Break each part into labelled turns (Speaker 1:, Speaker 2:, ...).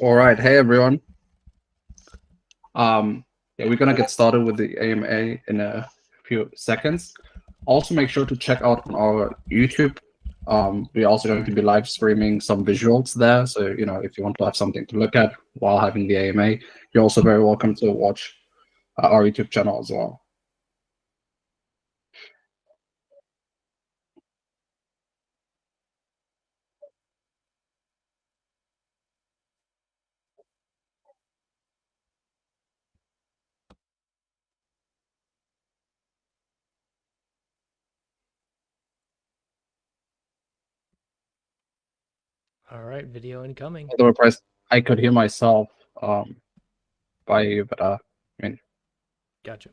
Speaker 1: All right, hey everyone. We're gonna get started with the AMA in a few seconds. Also, make sure to check out on our YouTube. We're also going to be live streaming some visuals there. So, if you want to have something to look at while having the AMA, you're also very welcome to watch our YouTube channel as well.
Speaker 2: All right, video incoming.
Speaker 1: Although I could hear myself by you, but I mean.
Speaker 2: Gotcha.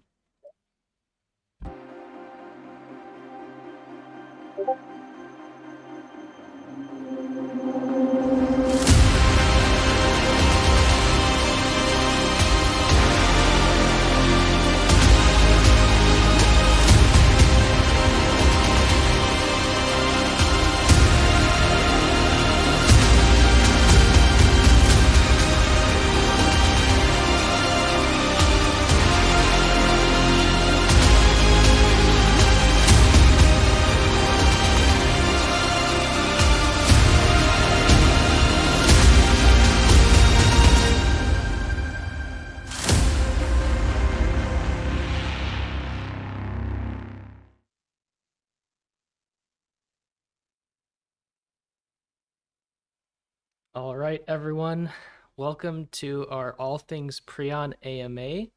Speaker 2: All right, everyone. Welcome to our All Things Preon AMA.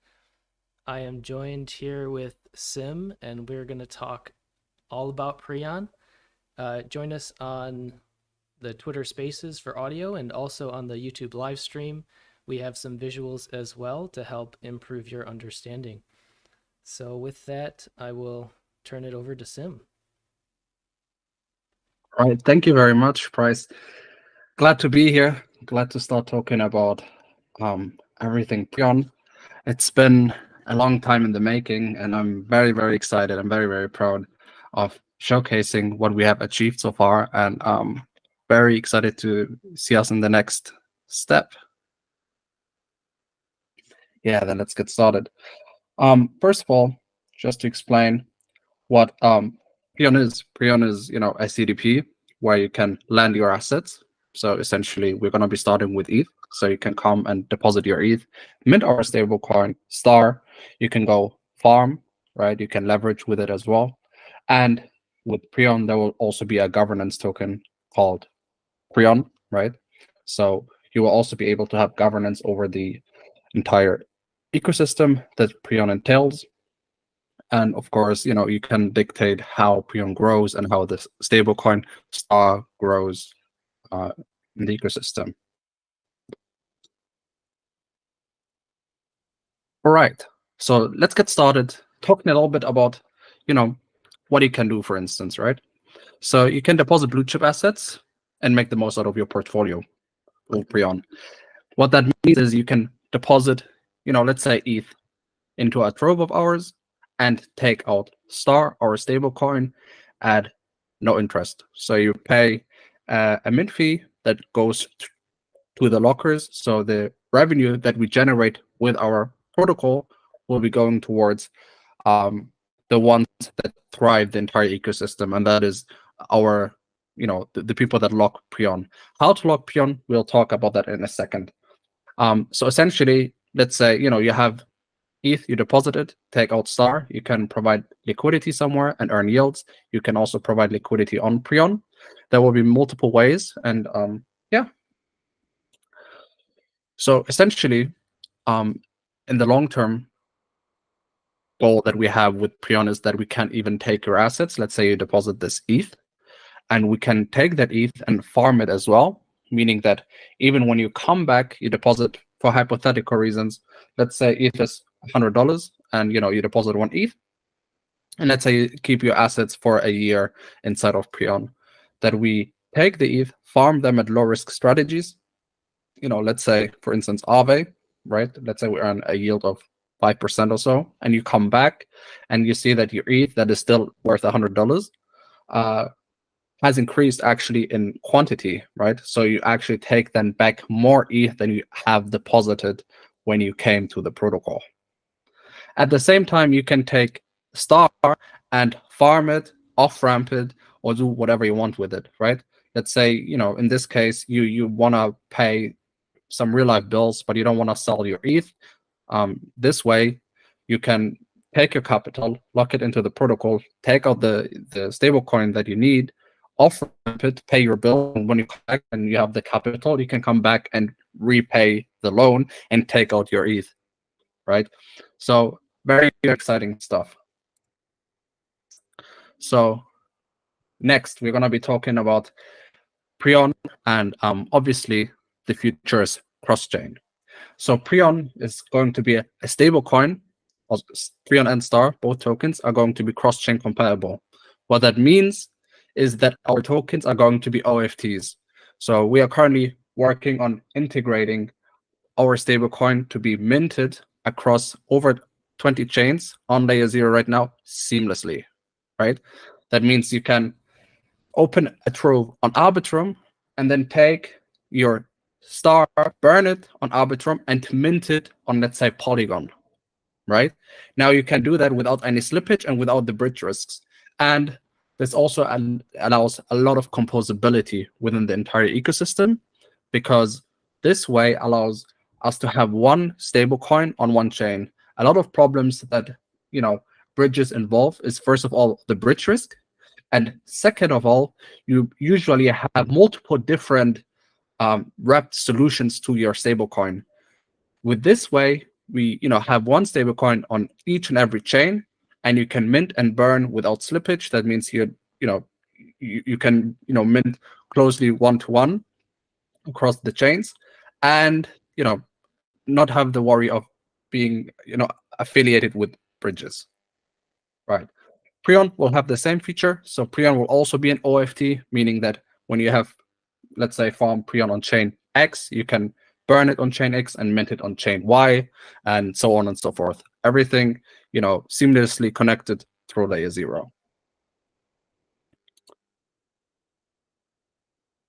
Speaker 2: I am joined here with Sim, and we're going to talk all about Prion. Join us on the Twitter Spaces for audio and also on the YouTube live stream. We have some visuals as well to help improve your understanding. So with that, I will turn it over to Sim.
Speaker 1: All right, thank you very much, Price. Glad to be here. Glad to start talking about everything Prion. It's been a long time in the making, and I'm very, very excited. I'm very, very proud of showcasing what we have achieved so far, and very excited to see us in the next step. Yeah, then let's get started. First of all, just to explain what Prion is. Prion is, a CDP where you can lend your assets. So essentially, we're going to be starting with ETH. So you can come and deposit your ETH, mint our stablecoin STAR. You can go farm, right? You can leverage with it as well. And with Prion, there will also be a governance token called Prion, right? So you will also be able to have governance over the entire ecosystem that Prion entails. And of course, you can dictate how Prion grows and how the stablecoin STAR grows in the ecosystem. All right, so let's get started talking a little bit about, what you can do, for instance, right? So you can deposit blue chip assets and make the most out of your portfolio with Prion. What that means is you can deposit, let's say ETH into a trove of ours and take out STAR, our stable coin, at no interest. So you pay a mint fee that goes to the lockers. So the revenue that we generate with our protocol will be going towards the ones that thrive the entire ecosystem, and that is our, the people that lock Prion. How to lock Prion, we'll talk about that in a second. So essentially, let's say, you have ETH, you deposit it, take out STAR, you can provide liquidity somewhere and earn yields. You can also provide liquidity on Prion. There will be multiple ways, and yeah. So essentially, in the long term, goal that we have with Prion is that we can't even take your assets. Let's say you deposit this ETH, and we can take that ETH and farm it as well, meaning that even when you come back, you deposit for hypothetical reasons. Let's say ETH is $100, and you deposit one ETH, and let's say you keep your assets for a year inside of Prion. That we take the ETH, farm them at low risk strategies. Let's say, for instance, Aave, right? Let's say we earn a yield of 5% or so, and you come back and you see that your ETH that is still worth $100 has increased actually in quantity, right? So you actually take then back more ETH than you have deposited when you came to the protocol. At the same time, you can take Star and farm it, off-ramp it, or do whatever you want with it, right? Let's say, in this case, you want to pay some real-life bills, but you don't want to sell your ETH. This way, you can take your capital, lock it into the protocol, take out the stablecoin that you need, off-ramp it, pay your bill, and when you come back and you have the capital, you can come back and repay the loan and take out your ETH, right? So very exciting stuff. So next, we're going to be talking about Prion, and obviously the future is cross-chain. So Prion is going to be a stable coin. Prion and Star, both tokens, are going to be cross-chain compatible. What that means is that our tokens are going to be OFTs. So we are currently working on integrating our stablecoin to be minted across over 20 chains on layer 0 right now seamlessly, right? That means you can open a trove on Arbitrum and then take your Star, burn it on Arbitrum, and mint it on, let's say, Polygon, right? Now you can do that without any slippage and without the bridge risks. And this also allows a lot of composability within the entire ecosystem, because this way allows us to have one stablecoin on one chain. A lot of problems that bridges involve is, first of all, the bridge risk, and second of all, you usually have multiple different wrapped solutions to your stablecoin. With this way, we have one stablecoin on each and every chain, and you can mint and burn without slippage. That means you can mint closely one-to-one across the chains, and not have the worry of being affiliated with bridges, right? Prion will have the same feature. So Prion will also be an OFT, meaning that when you have, let's say, farm Prion on chain X, you can burn it on chain X and mint it on chain Y, and so on and so forth. Everything, seamlessly connected through layer 0.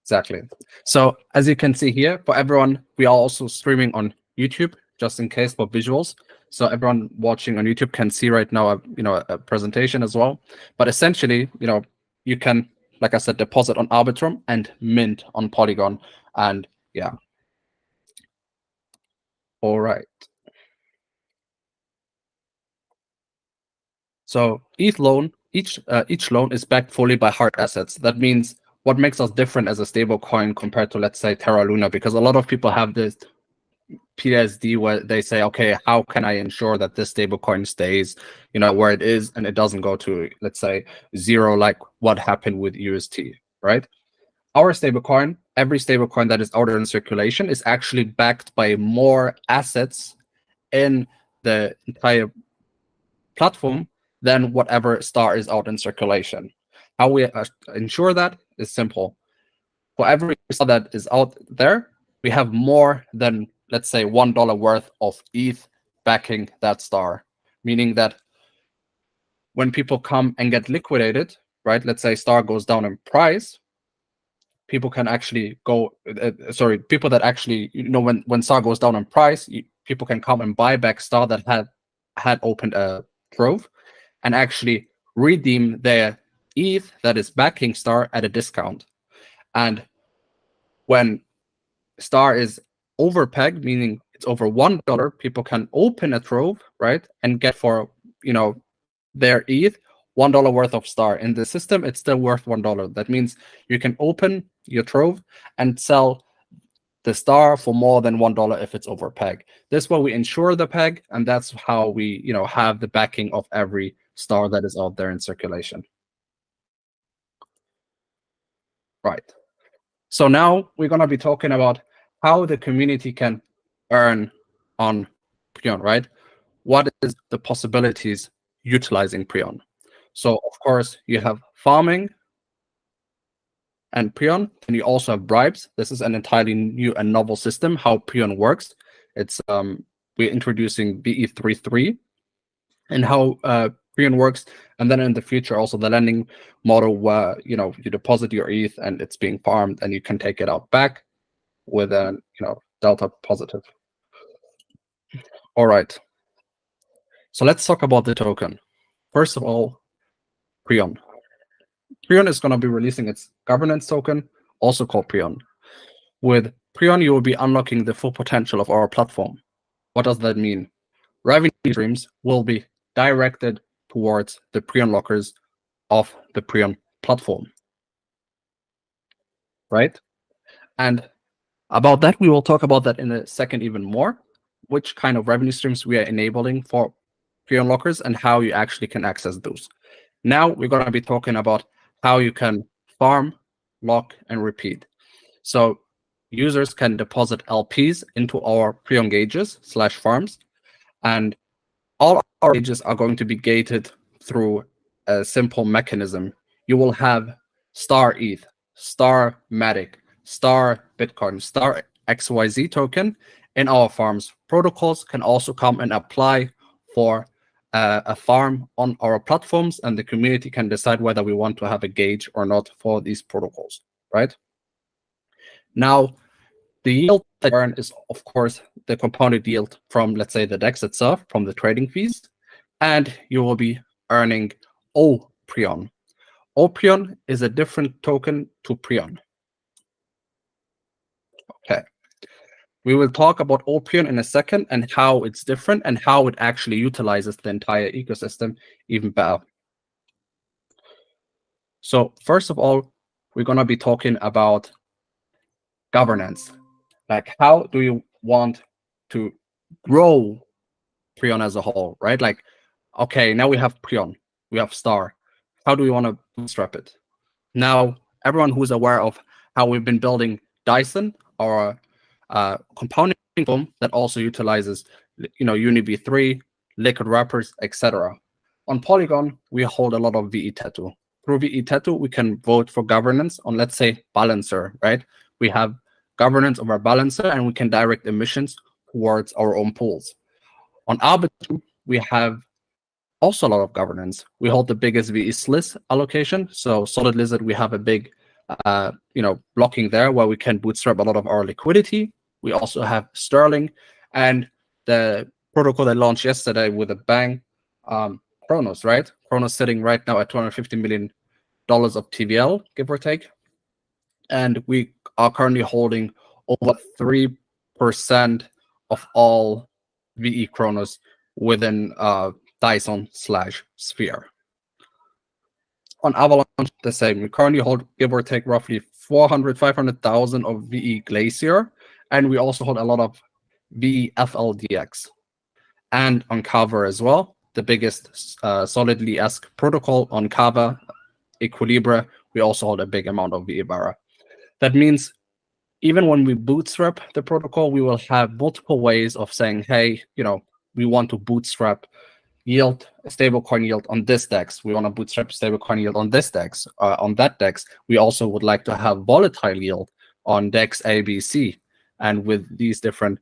Speaker 1: Exactly. So as you can see here, for everyone, we are also streaming on YouTube, just in case, for visuals. So everyone watching on YouTube can see right now a presentation as well. But essentially, you can, like I said, deposit on Arbitrum and mint on Polygon. And yeah. All right. So each loan is backed fully by hard assets. That means what makes us different as a stable coin compared to, let's say, Terra Luna, because a lot of people have this PSD where they say, okay, how can I ensure that this stable coin stays, where it is and it doesn't go to, let's say, 0, like what happened with UST, right? Our stablecoin, every stablecoin that is out in circulation, is actually backed by more assets in the entire platform than whatever Star is out in circulation. How we ensure that is simple. For every Star that is out there, we have more than, let's say, $1 worth of ETH backing that Star, meaning that when people come and get liquidated, right? Let's say Star goes down in price, people can actually go. People that actually, when Star goes down in price, people can come and buy back Star that had opened a trove, and actually redeem their ETH that is backing Star at a discount. And when Star is overpegged, meaning it's over $1, people can open a trove, right, and get for their ETH $1 worth of Star. In the system, it's still worth $1. That means you can open your trove and sell the Star for more than $1 if it's over peg. This way we ensure the peg, and that's how we have the backing of every Star that is out there in circulation. Right. So now we're going to be talking about how the community can earn on Prion, right? What is the possibilities utilizing Prion? So of course you have farming and Prion, and you also have bribes. This is an entirely new and novel system, how Prion works. It's we're introducing BE33, and how Prion works, and then in the future also the lending model where you deposit your ETH and it's being farmed and you can take it out back with a delta positive. All right. So let's talk about the token. First of all, Prion. Prion is going to be releasing its governance token, also called Prion. With Prion, you will be unlocking the full potential of our platform. What does that mean? Revenue streams will be directed towards the Prion lockers of the Prion platform. Right? And about that, we will talk about that in a second even more, which kind of revenue streams we are enabling for Prion lockers and how you actually can access those. Now we're going to be talking about how you can farm, lock, and repeat. So users can deposit LPs into our Prion gauges / farms, and all our gauges are going to be gated through a simple mechanism. You will have star ETH, star Matic, star Bitcoin, star XYZ token in our farms. Protocols can also come and apply for a farm on our platforms, and the community can decide whether we want to have a gauge or not for these protocols, right? Now, the yield that you earn is, of course, the compounded yield from, let's say, the DEX itself, from the trading fees, and you will be earning OPrion. OPrion is a different token to Prion. Okay. We will talk about OPrion in a second and how it's different and how it actually utilizes the entire ecosystem even better. So first of all, we're going to be talking about governance. Like, how do you want to grow Prion as a whole, right? Like, okay, now we have Prion, we have Star. How do we want to bootstrap it? Now, everyone who's aware of how we've been building Dyson, our compounding platform that also utilizes, UniV3, liquid wrappers, etc. On Polygon, we hold a lot of VE Tattoo. Through VE Tattoo, we can vote for governance on, let's say, Balancer, right? We have governance of our Balancer, and we can direct emissions towards our own pools. On Arbitrum, we have also a lot of governance. We hold the biggest VE SLIS allocation. So Solid Lizard, we have a big, blocking there where we can bootstrap a lot of our liquidity. We also have Sterling and the protocol that launched yesterday with a bang, Kronos, right? Kronos sitting right now at $250 million of TVL, give or take. And we are currently holding over 3% of all VE Kronos within Dyson / Sphere. On Avalanche, the same. We currently hold, give or take, roughly 500,000 of VE Glacier, and we also hold a lot of VE FLDX. And on Kava as well, the biggest Solidly-esque protocol on Kava, Equilibra, we also hold a big amount of VE Vara. That means even when we bootstrap the protocol, we will have multiple ways of saying, hey, we want to bootstrap yield, stablecoin yield on this DEX. We want to bootstrap stablecoin yield on this DEX, on that DEX. We also would like to have volatile yield on DEX ABC. And with these different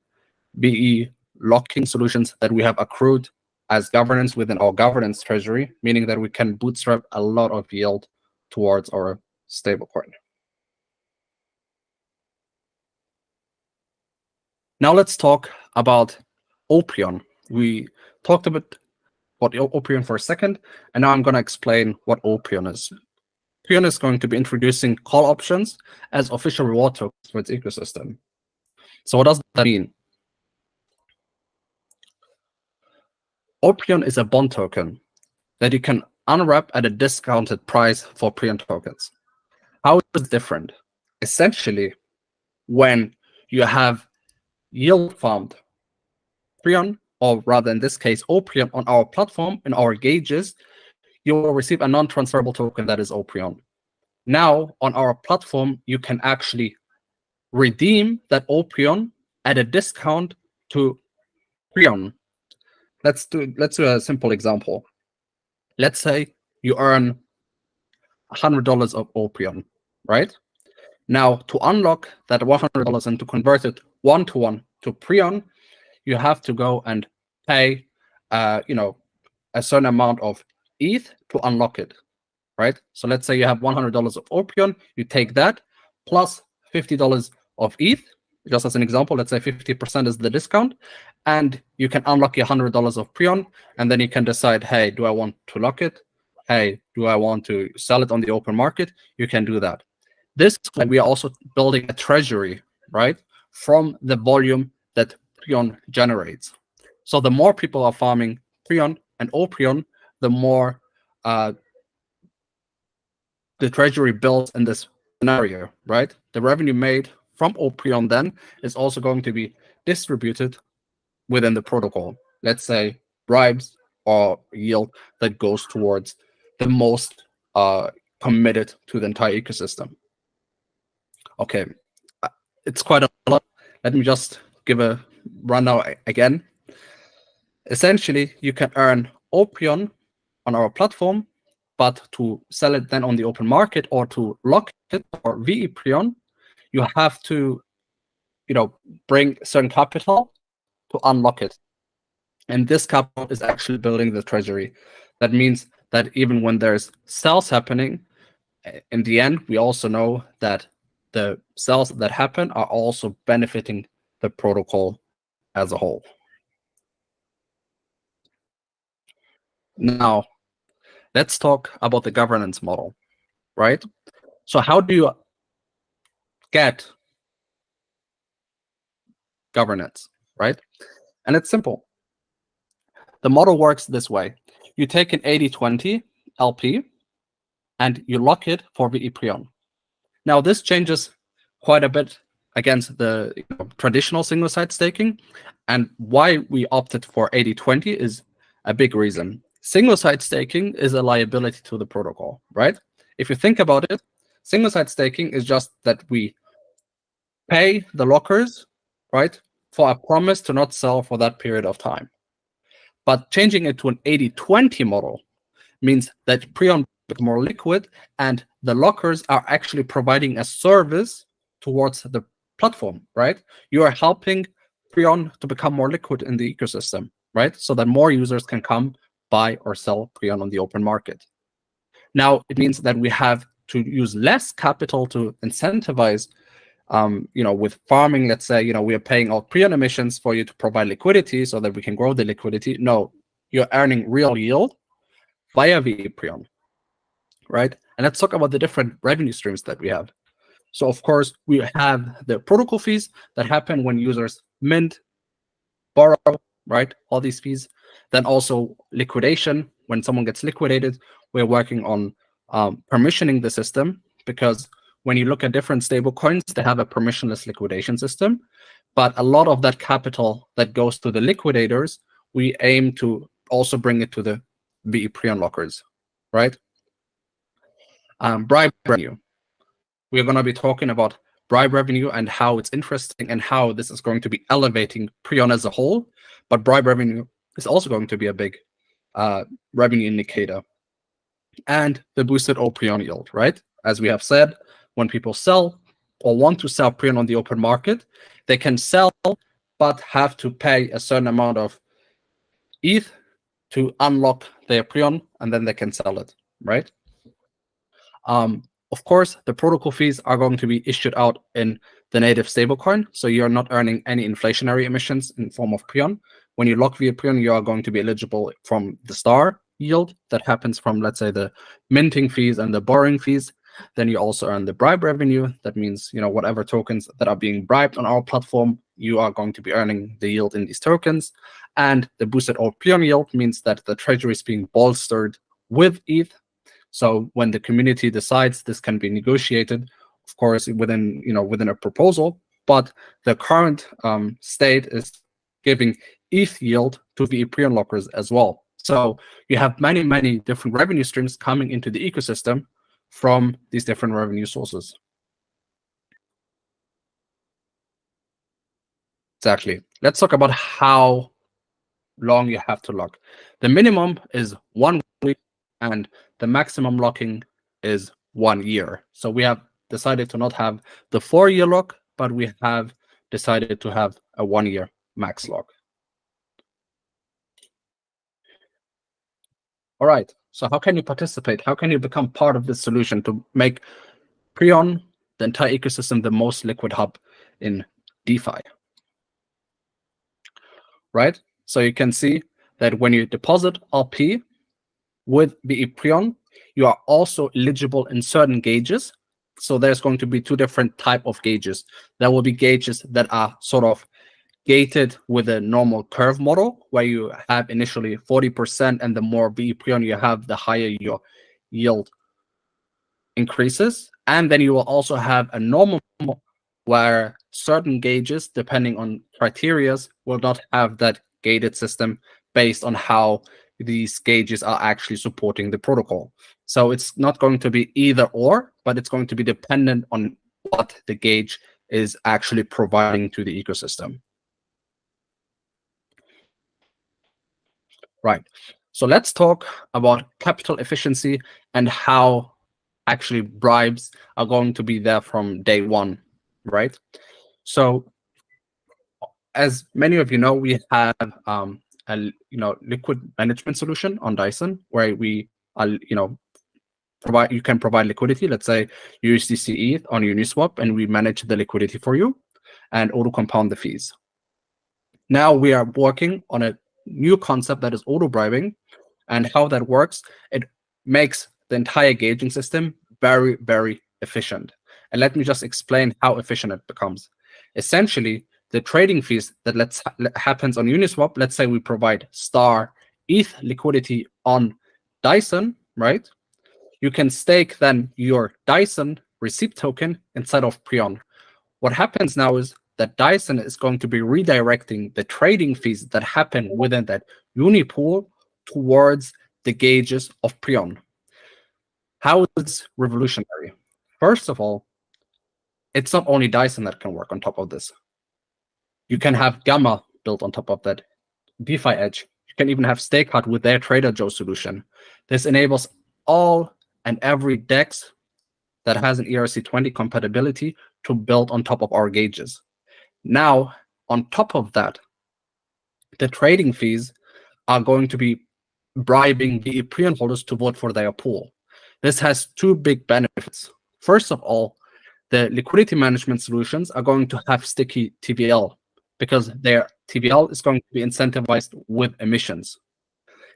Speaker 1: VE locking solutions that we have accrued as governance within our governance treasury, meaning that we can bootstrap a lot of yield towards our stablecoin. Now let's talk about OPrion. We talked about OPrion for a second, and now I'm going to explain what OPrion is. Prion is going to be introducing call options as official reward tokens for its ecosystem. So what does that mean? OPrion is a bond token that you can unwrap at a discounted price for Prion tokens. How is it different? Essentially, when you have yield farmed Prion, or rather in this case, OPrion on our platform, in our gauges, you will receive a non-transferable token that is OPrion. Now, on our platform, you can actually redeem that OPrion at a discount to Prion. Let's do a simple example. Let's say you earn $100 of OPrion, right? Now, to unlock that $100 and to convert it one-to-one to Prion, you have to go and pay, a certain amount of ETH to unlock it, right? So let's say you have $100 of OPrion, you take that plus $50 of ETH, just as an example. Let's say 50% is the discount, and you can unlock your $100 of Prion, and then you can decide, hey, do I want to lock it? Hey, do I want to sell it on the open market? You can do that. This way, we are also building a treasury, right, from the volume that Prion generates. So the more people are farming Prion and OPrion, the more the treasury builds in this scenario, right? The revenue made from OPrion then is also going to be distributed within the protocol. Let's say bribes or yield that goes towards the most committed to the entire ecosystem. Okay, it's quite a lot. Let me just give a rundown again. Essentially, you can earn OPrion on our platform, but to sell it then on the open market or to lock it or VePrion, you have to, bring certain capital to unlock it. And this capital is actually building the treasury. That means that even when there's sales happening, in the end, we also know that the sales that happen are also benefiting the protocol as a whole. Now, let's talk about the governance model, right? So how do you get governance, right? And it's simple. The model works this way. You take an 80-20 LP and you lock it for VePrion. Now, this changes quite a bit against the traditional single-site staking. And why we opted for 80-20 is a big reason. Single-site staking is a liability to the protocol, right? If you think about it, single-site staking is just that we pay the lockers, right, for a promise to not sell for that period of time. But changing it to an 80-20 model means that Prion become more liquid, and the lockers are actually providing a service towards the platform, right? You are helping Prion to become more liquid in the ecosystem, right? So that more users can come buy or sell Prion on the open market. Now, it means that we have to use less capital to incentivize with farming. Let's say, we are paying out Prion emissions for you to provide liquidity so that we can grow the liquidity. No, you're earning real yield via VePrion, right? And let's talk about the different revenue streams that we have. So, of course, we have the protocol fees that happen when users mint, borrow, right? All these fees. Then also liquidation. When someone gets liquidated, we're working on permissioning the system, because when you look at different stable coins, they have a permissionless liquidation system. But a lot of that capital that goes to the liquidators, we aim to also bring it to the VePrion lockers, right? Bribe revenue. We're going to be talking about bribe revenue and how it's interesting and how this is going to be elevating Prion as a whole. But bribe revenue is also going to be a big revenue indicator. And the boosted OPrion yield, right? As we have said, when people sell or want to sell Prion on the open market, they can sell, but have to pay a certain amount of ETH to unlock their Prion, and then they can sell it, right? Of course, the protocol fees are going to be issued out in the native stablecoin, so you're not earning any inflationary emissions in form of Prion. When you lock via Prion, you are going to be eligible from the star yield that happens from, let's say, the minting fees and the borrowing fees. Then you also earn the bribe revenue. That means, whatever tokens that are being bribed on our platform, you are going to be earning the yield in these tokens. And the boosted OPrion yield means that the treasury is being bolstered with ETH. So when the community decides, this can be negotiated, of course, within a proposal. But the current state is giving ETH yield to the Prion lockers as well. So you have many, many different revenue streams coming into the ecosystem from these different revenue sources. Exactly. Let's talk about how long you have to lock. The minimum is 1 week, and the maximum locking is 1 year. So we have decided to not have the 4-year lock, but we have decided to have a 1-year max lock. All right. So how can you participate? How can you become part of this solution to make Prion, the entire ecosystem, the most liquid hub in DeFi? Right? So you can see that when you deposit LP with VePrion, you are also eligible in certain gauges. So there's going to be two different type of gauges. There will be gauges that are sort of gated with a normal curve model, where you have initially 40%, and the more VePrion you have, the higher your yield increases. And then you will also have a normal model where certain gauges, depending on criteria, will not have that gated system based on how these gauges are actually supporting the protocol. So it's not going to be either or, but it's going to be dependent on what the gauge is actually providing to the ecosystem. Right. So let's talk about capital efficiency and how actually bribes are going to be there from day one, right? So as many of you know, we have a liquid management solution on Dyson, where we you can provide liquidity. Let's say USDC ETH on Uniswap, and we manage the liquidity for you and auto compound the fees. Now we are working on a new concept that is auto-bribing, and how that works. It makes the entire gauging system very, very efficient. And let me just explain how efficient it becomes. Essentially, the trading fees that happens on Uniswap, let's say we provide star ETH liquidity on Dyson, right? You can stake then your Dyson receipt token inside of Prion. What happens now is that Dyson is going to be redirecting the trading fees that happen within that uni pool towards the gauges of Prion. How is this revolutionary? First of all, it's not only Dyson that can work on top of this. You can have Gamma built on top of that, DeFi Edge. You can even have Stakeout with their Trader Joe solution. This enables all and every DEX that has an ERC20 compatibility to build on top of our gauges. Now, on top of that, the trading fees are going to be bribing the Prion holders to vote for their pool. This has two big benefits. First of all, the liquidity management solutions are going to have sticky TVL, because their TVL is going to be incentivized with emissions.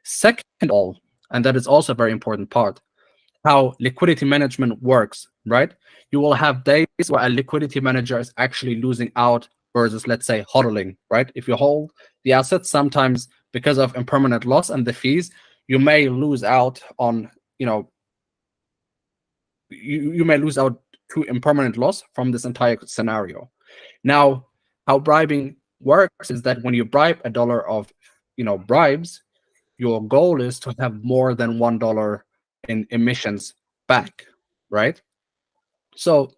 Speaker 1: Second of all, and that is also a very important part, how liquidity management works, right? You will have days where a liquidity manager is actually losing out versus, let's say, hodling, right? If you hold the assets, sometimes because of impermanent loss and the fees, you may lose out on, you may lose out to impermanent loss from this entire scenario. Now, how bribing works is that when you bribe $1 of, bribes, your goal is to have more than $1 in emissions back, right? So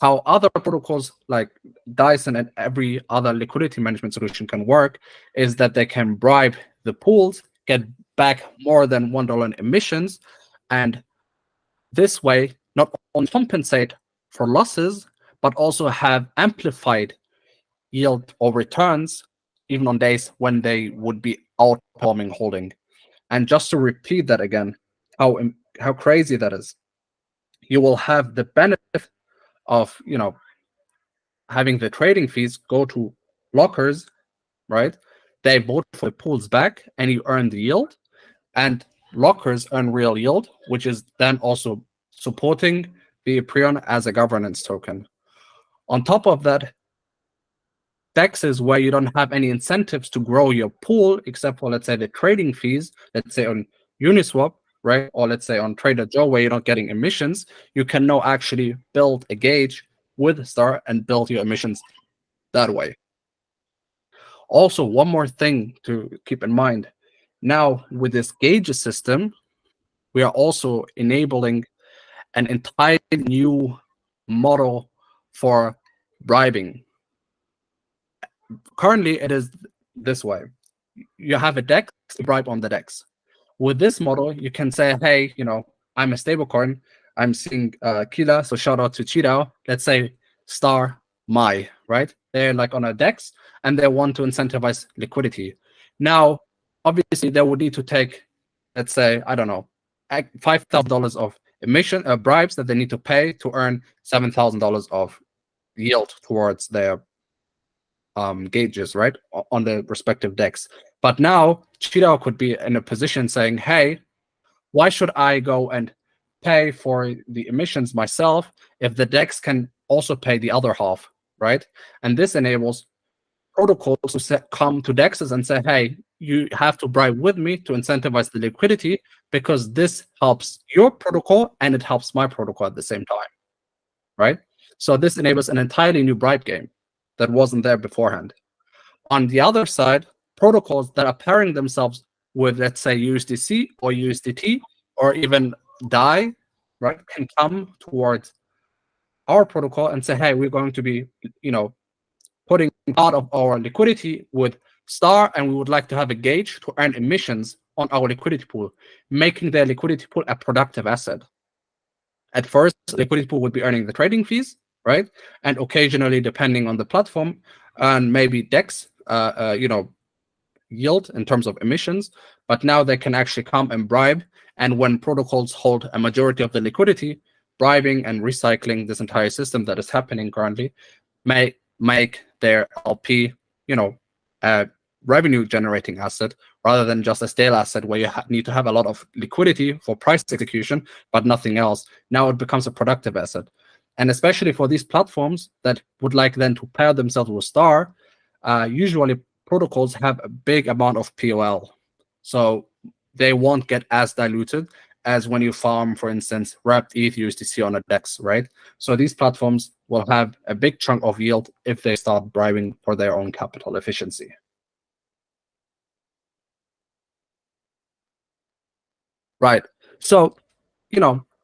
Speaker 1: how other protocols like Dyson and every other liquidity management solution can work is that they can bribe the pools, get back more than $1 in emissions, and this way not only compensate for losses, but also have amplified yield or returns, even on days when they would be outperforming holding. And just to repeat that again, how crazy that is. You will have the benefit of having the trading fees go to lockers, right? They vote for the pools back, and you earn the yield, and lockers earn real yield, which is then also supporting the Prion as a governance token. On top of that, DEXs where you don't have any incentives to grow your pool, except for, let's say, the trading fees, let's say on Uniswap, right? Or let's say on Trader Joe, where you're not getting emissions, you can now actually build a gauge with Star and build your emissions that way. Also, one more thing to keep in mind. Now, with this gauge system, we are also enabling an entirely new model for bribing. Currently, it is this way. You have a DEX, you bribe on the DEX. With this model, you can say, hey, I'm a stablecoin. I'm seeing Kila, so shout out to Cheetah. Let's say star my, right? They're like on a DEX, and they want to incentivize liquidity. Now, obviously, they would need to take, let's say, I don't know, $5,000 of bribes that they need to pay to earn $7,000 of yield towards their gauges, right, on the respective DEX. But now Cheetah could be in a position saying, hey, why should I go and pay for the emissions myself if the DEX can also pay the other half, right? And this enables protocols to come to DEXs and say, hey, you have to bribe with me to incentivize the liquidity, because this helps your protocol and it helps my protocol at the same time, right? So this enables an entirely new bribe game that wasn't there beforehand. On the other side, protocols that are pairing themselves with, let's say, USDC or USDT or even DAI, right, can come towards our protocol and say, hey, we're going to be, putting part of our liquidity with Star, and we would like to have a gauge to earn emissions on our liquidity pool, making their liquidity pool a productive asset. At first, liquidity pool would be earning the trading fees, right? And occasionally, depending on the platform, and maybe DEX, yield in terms of emissions. But now they can actually come and bribe. And when protocols hold a majority of the liquidity, bribing and recycling this entire system that is happening currently may make their LP, a revenue generating asset rather than just a stale asset where you need to have a lot of liquidity for price execution, but nothing else. Now it becomes a productive asset. And especially for these platforms that would like then to pair themselves with Star, usually protocols have a big amount of POL. So they won't get as diluted as when you farm, for instance, wrapped ETH USDC on a DEX, right? So these platforms will have a big chunk of yield if they start bribing for their own capital efficiency. Right. So,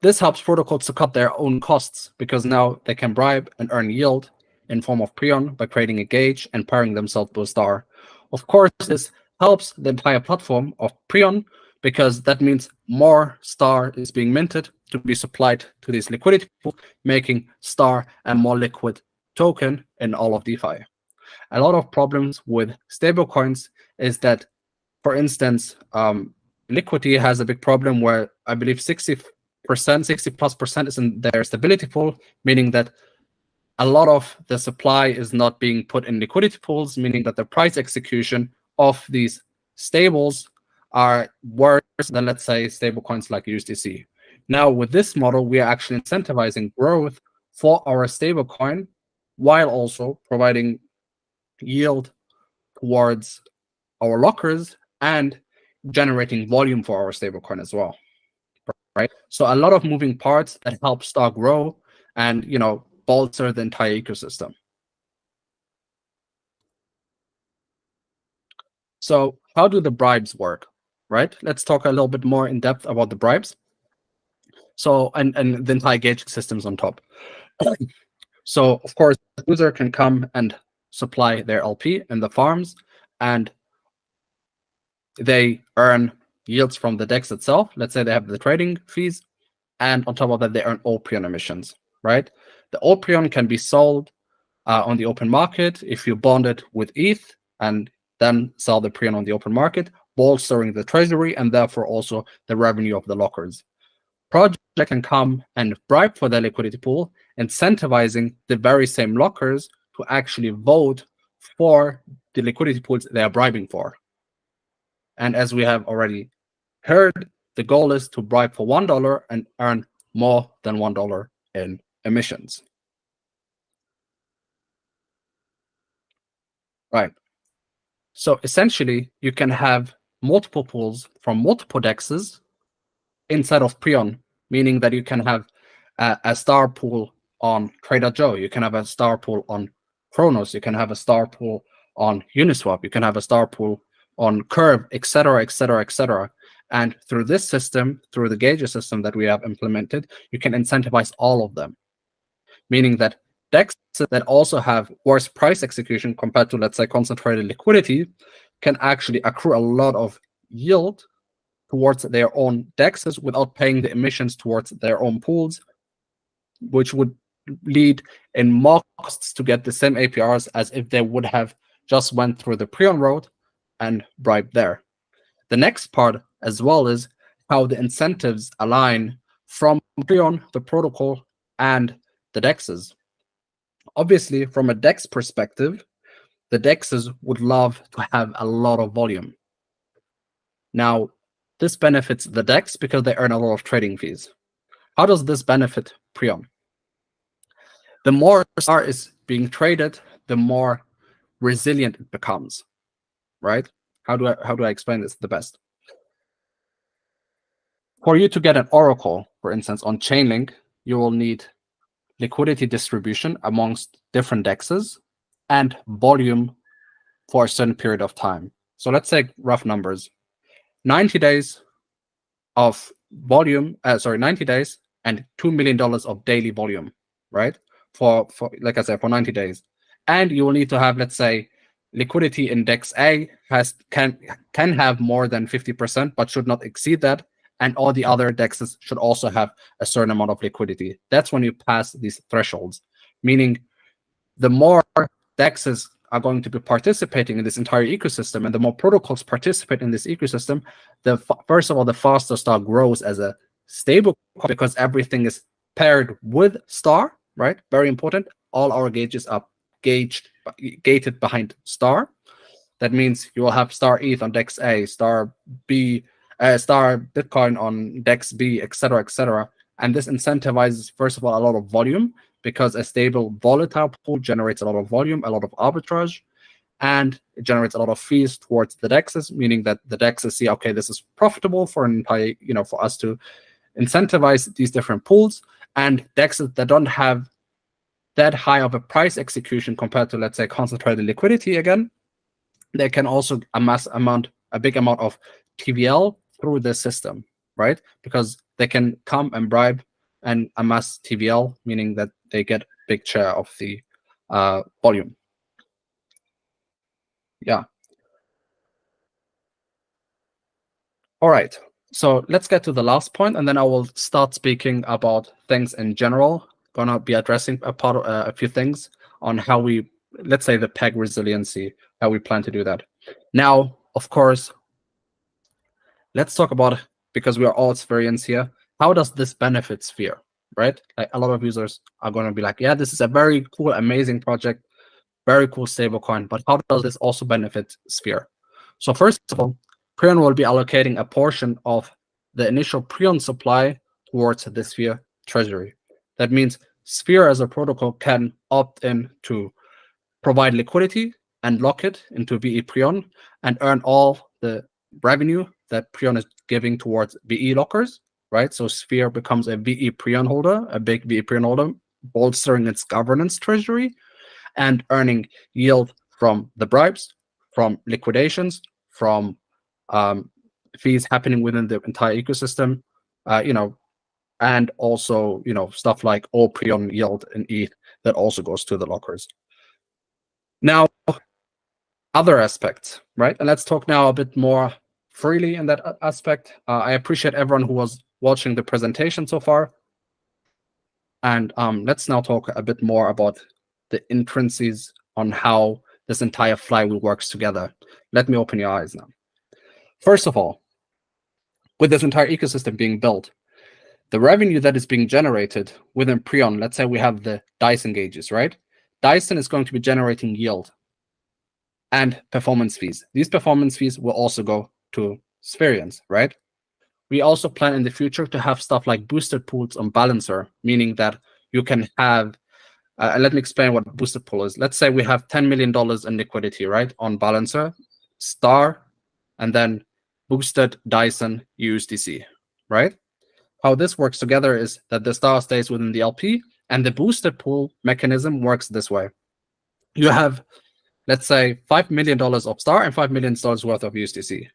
Speaker 1: this helps protocols to cut their own costs, because now they can bribe and earn yield in form of Prion by creating a gauge and pairing themselves with Star. Of course, this helps the entire platform of Prion, because that means more Star is being minted to be supplied to this liquidity pool, making Star a more liquid token in all of DeFi. A lot of problems with stablecoins is that, for instance, Liquidity has a big problem where I believe 60+% is in their stability pool, meaning that a lot of the supply is not being put in liquidity pools, meaning that the price execution of these stables are worse than, let's say, stable coins like USDC. Now, with this model, we are actually incentivizing growth for our stable coin while also providing yield towards our lockers and generating volume for our stablecoin as well, right? So a lot of moving parts that help Star grow and bolster the entire ecosystem. So how do the bribes work, right? Let's talk a little bit more in depth about the bribes. So and the entire gauging systems on top. So of course, the user can come and supply their LP in the farms, and they earn yields from the DEX itself. Let's say they have the trading fees, and on top of that, they earn OPrion emissions, right? The OPrion can be sold on the open market if you bond it with ETH and then sell the Prion on the open market, bolstering the treasury and therefore also the revenue of the lockers. Project can come and bribe for their liquidity pool, incentivizing the very same lockers to actually vote for the liquidity pools they are bribing for. And as we have already heard, the goal is to bribe for $1 and earn more than $1 in emissions. Right. So essentially, you can have multiple pools from multiple DEXs inside of Prion, meaning that you can have a star pool on Trader Joe, you can have a star pool on Chronos, you can have a star pool on Uniswap, you can have a star pool on Curve, etc., etc., etc. And through this system, through the gauges system that we have implemented, you can incentivize all of them, meaning that DEX that also have worse price execution compared to, let's say, concentrated liquidity can actually accrue a lot of yield towards their own DEXs without paying the emissions towards their own pools, which would lead in more costs to get the same APRs as if they would have just went through the Prion road and bribed there. The next part as well is how the incentives align from Prion, the protocol, and the DEXs. Obviously, from a DEX perspective, the DEXs would love to have a lot of volume. Now, this benefits the DEX because they earn a lot of trading fees. How does this benefit Prion? The more STAR is being traded, the more resilient it becomes, right? How do I explain this the best? For you to get an oracle, for instance, on Chainlink, you will need liquidity distribution amongst different DEXs and volume for a certain period of time. So let's say rough numbers. 90 days of volume, 90 days and $2 million of daily volume, right? For like I said, for 90 days. And you will need to have, let's say, liquidity in DEX A can have more than 50%, but should not exceed that. And all the other DEXs should also have a certain amount of liquidity. That's when you pass these thresholds, meaning the more DEXs are going to be participating in this entire ecosystem, and the more protocols participate in this ecosystem, first of all, the faster STAR grows as a stable because everything is paired with STAR, right? Very important. All our gauges are gated behind STAR. That means you will have STAR ETH on DEX A, STAR B, STAR Bitcoin on DEX B, etc., etc. And this incentivizes, first of all, a lot of volume, because a stable volatile pool generates a lot of volume, a lot of arbitrage, and it generates a lot of fees towards the DEXs, meaning that the DEXs see, okay, this is profitable for an entire, for us to incentivize these different pools. And DEXs that don't have that high of a price execution compared to, let's say, concentrated liquidity again, they can also amass a big amount of TVL through the system, right? Because they can come and bribe and amass TVL, meaning that they get a big share of the volume. Yeah. All right. So let's get to the last point, and then I will start speaking about things in general. Gonna be addressing a few things on how we, let's say, the peg resiliency, how we plan to do that. Now, of course, let's talk about, because we are all experienced here, how does this benefit Sphere, right? Like, a lot of users are going to be like, yeah, this is a very cool, amazing project, very cool stablecoin, but how does this also benefit Sphere? So first of all, Prion will be allocating a portion of the initial Prion supply towards the Sphere treasury. That means Sphere as a protocol can opt in to provide liquidity and lock it into VePrion and earn all the revenue that Prion is giving towards VE lockers, right? So Sphere becomes a VePrion holder, a big VePrion holder, bolstering its governance treasury and earning yield from the bribes, from liquidations, from fees happening within the entire ecosystem, and also, stuff like OPrion yield and ETH that also goes to the lockers. Now, other aspects, right? And let's talk now a bit more freely in that aspect. I appreciate everyone who was watching the presentation so far. And let's now talk a bit more about the intrinsics on how this entire flywheel works together. Let me open your eyes now. First of all, with this entire ecosystem being built, the revenue that is being generated within Prion, let's say we have the Dyson gauges, right? Dyson is going to be generating yield and performance fees. These performance fees will also go to Spherians, right? We also plan in the future to have stuff like boosted pools on Balancer, meaning that you can have, let me explain what boosted pool is. Let's say we have $10 million in liquidity, right, on Balancer, Star, and then boosted Dyson USDC, right? How this works together is that the Star stays within the LP, and the boosted pool mechanism works this way. You have, let's say, $5 million of Star and $5 million worth of USDC.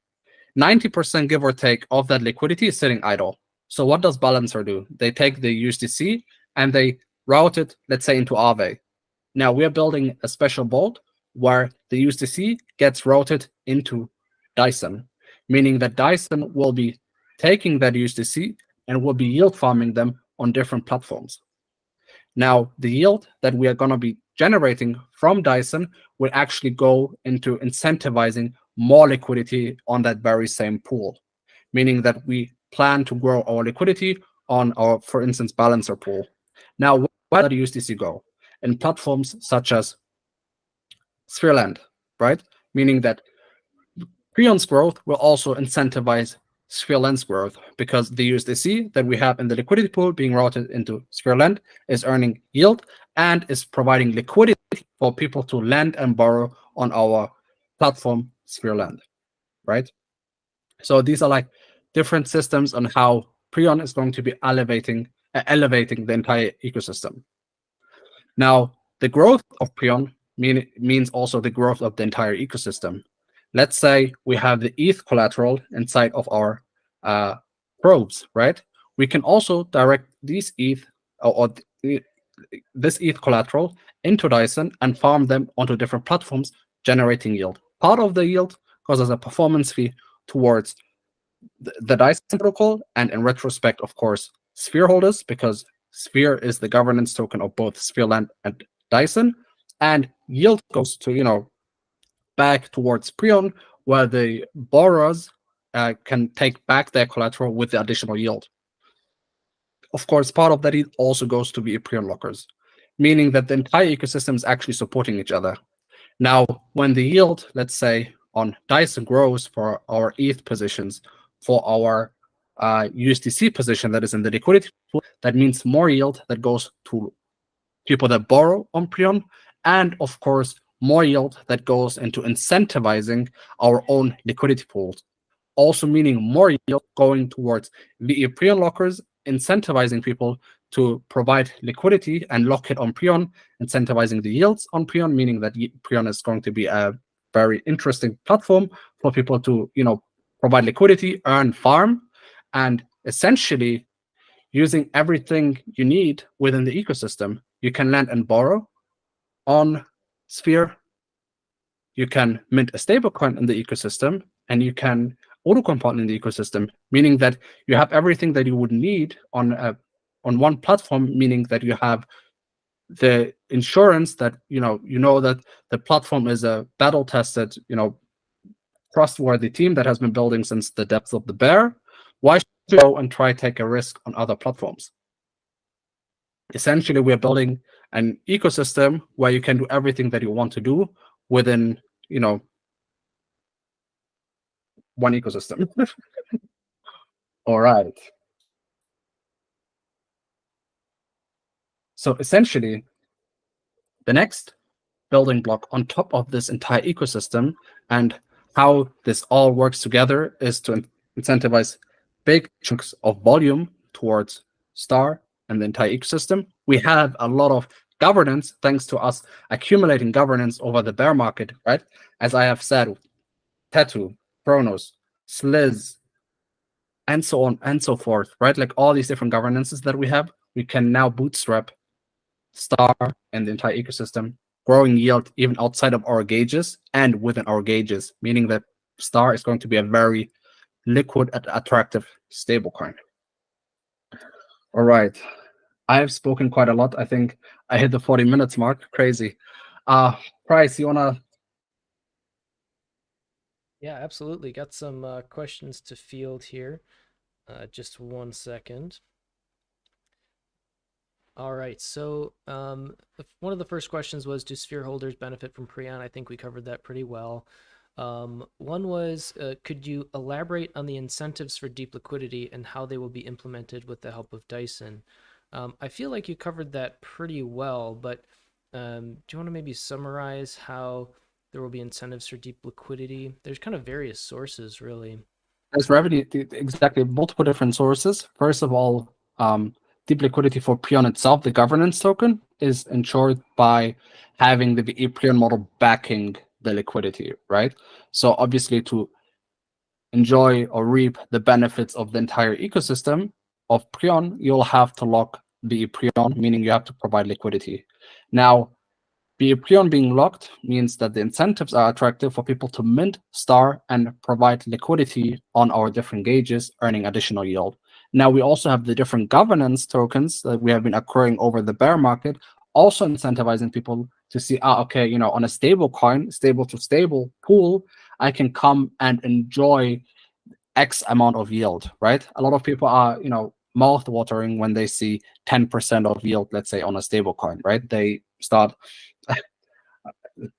Speaker 1: 90%, give or take, of that liquidity is sitting idle. So what does Balancer do? They take the USDC and they route it, let's say, into Aave. Now we are building a special vault where the USDC gets routed into Dyson, meaning that Dyson will be taking that USDC and will be yield farming them on different platforms. Now, the yield that we are going to be generating from Dyson will actually go into incentivizing more liquidity on that very same pool, meaning that we plan to grow our liquidity on our, for instance, balancer pool. Now, where does USDC go? In platforms such as Sphereland, right? Meaning that Prion's growth will also incentivize Sphereland's growth, because the USDC that we have in the liquidity pool being routed into Sphereland is earning yield and is providing liquidity for people to lend and borrow on our platform Sphereland, right? So these are like different systems on how Prion is going to be elevating the entire ecosystem. Now, the growth of Prion means also the growth of the entire ecosystem. Let's say we have the ETH collateral inside of our probes, right? We can also direct these ETH or this ETH collateral into Dyson and farm them onto different platforms, generating yield. Part of the yield goes as a performance fee towards the Dyson protocol, and in retrospect, of course, Sphere holders, because Sphere is the governance token of both Sphereland and Dyson, and yield goes to back towards Prion, where the borrowers can take back their collateral with the additional yield. Of course, part of that yield also goes to VePrion lockers, meaning that the entire ecosystem is actually supporting each other. Now, when the yield, let's say, on Dyson grows for our ETH positions, for our USDC position that is in the liquidity pool, that means more yield that goes to people that borrow on Prion, and of course, more yield that goes into incentivizing our own liquidity pools. Also meaning more yield going towards VePrion lockers, incentivizing people to provide liquidity and lock it on Prion, incentivizing the yields on Prion, meaning that Prion is going to be a very interesting platform for people to, provide liquidity, earn, farm, and essentially using everything you need within the ecosystem. You can lend and borrow on Sphere. You can mint a stablecoin in the ecosystem, and you can auto-compound in the ecosystem, meaning that you have everything that you would need on one platform, meaning that you have the insurance that you know that the platform is a battle-tested, trustworthy team that has been building since the depths of the bear. Why should you go and try to take a risk on other platforms? Essentially, we're building an ecosystem where you can do everything that you want to do within, one ecosystem. All right. So essentially, the next building block on top of this entire ecosystem and how this all works together is to incentivize big chunks of volume towards Star and the entire ecosystem. We have a lot of governance thanks to us accumulating governance over the bear market, right? As I have said, Tattoo, Chronos, Sliz, and so on and so forth, right? Like all these different governances that we have, we can now bootstrap Star and the entire ecosystem, growing yield even outside of our gauges and within our gauges, meaning that Star is going to be a very liquid and attractive stablecoin. All right. I have spoken quite a lot. I think I hit the 40 minutes mark. Crazy. Price, you wanna?
Speaker 2: Yeah, absolutely. Got some questions to field here. Just 1 second. All right, so one of the first questions was, do Sphere holders benefit from Prion? I think we covered that pretty well. One was, could you elaborate on the incentives for deep liquidity and how they will be implemented with the help of Dyson? I feel like you covered that pretty well, but do you want to maybe summarize how there will be incentives for deep liquidity? There's kind of various sources, really.
Speaker 1: There's revenue, exactly, multiple different sources. First of all, deep liquidity for Prion itself, the governance token, is ensured by having the VePrion model backing the liquidity, right? So obviously, to enjoy or reap the benefits of the entire ecosystem of Prion, you'll have to lock VePrion, meaning you have to provide liquidity. Now, VePrion being locked means that the incentives are attractive for people to mint, Star, and provide liquidity on our different gauges, earning additional yield. Now, we also have the different governance tokens that we have been accruing over the bear market, also incentivizing people to see, okay, on a stable coin, stable to stable pool, I can come and enjoy X amount of yield, right? A lot of people are, mouth watering when they see 10% of yield, let's say, on a stable coin, right? They start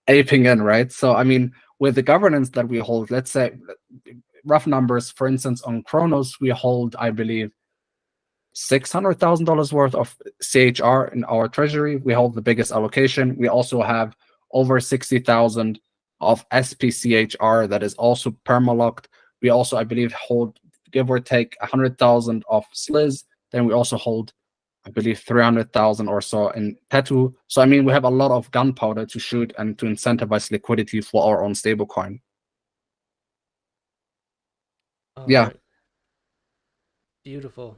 Speaker 1: aping in, right? So, I mean, with the governance that we hold, let's say, rough numbers, for instance, on Chronos, we hold, I believe, $600,000 worth of CHR in our treasury. We hold the biggest allocation. We also have over 60,000 of SPCHR that is also permalocked. We also, I believe, hold, give or take, 100,000 of SLIZ. Then we also hold, I believe, 300,000 or so in Tattoo. So, I mean, we have a lot of gunpowder to shoot and to incentivize liquidity for our own stablecoin. Yeah.
Speaker 2: Right. Beautiful.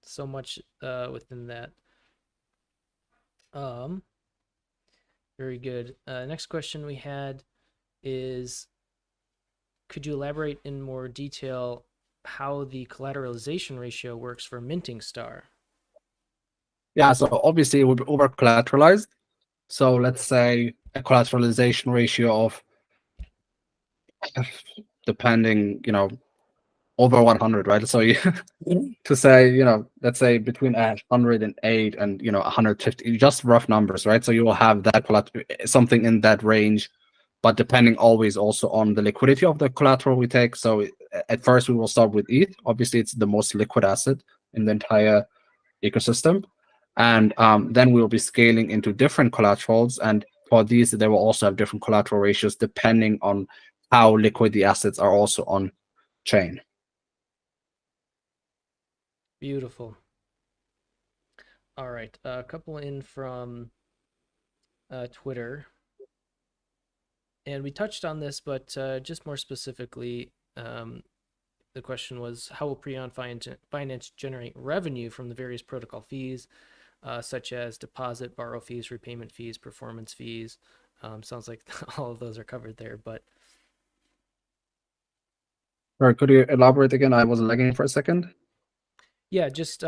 Speaker 2: So much within that. Very good. Next question we had is, could you elaborate in more detail how the collateralization ratio works for minting star?
Speaker 1: Yeah, so obviously it will be over collateralized. So let's say a collateralization ratio of, depending, over 100, right? So you to say, let's say between 108 and 150, just rough numbers, right? So you will have that something in that range, but depending always also on the liquidity of the collateral we take. So at first we will start with ETH. Obviously, it's the most liquid asset in the entire ecosystem, and then we will be scaling into different collaterals. And for these, they will also have different collateral ratios depending on how liquid the assets are also on chain.
Speaker 2: Beautiful. All right, a couple in from Twitter, and we touched on this, but just more specifically, the question was, how will Prion Finance generate revenue from the various protocol fees, such as deposit, borrow fees, repayment fees, performance fees? Sounds like all of those are covered there, but
Speaker 1: Or could you elaborate again? I was lagging for a second.
Speaker 2: yeah, just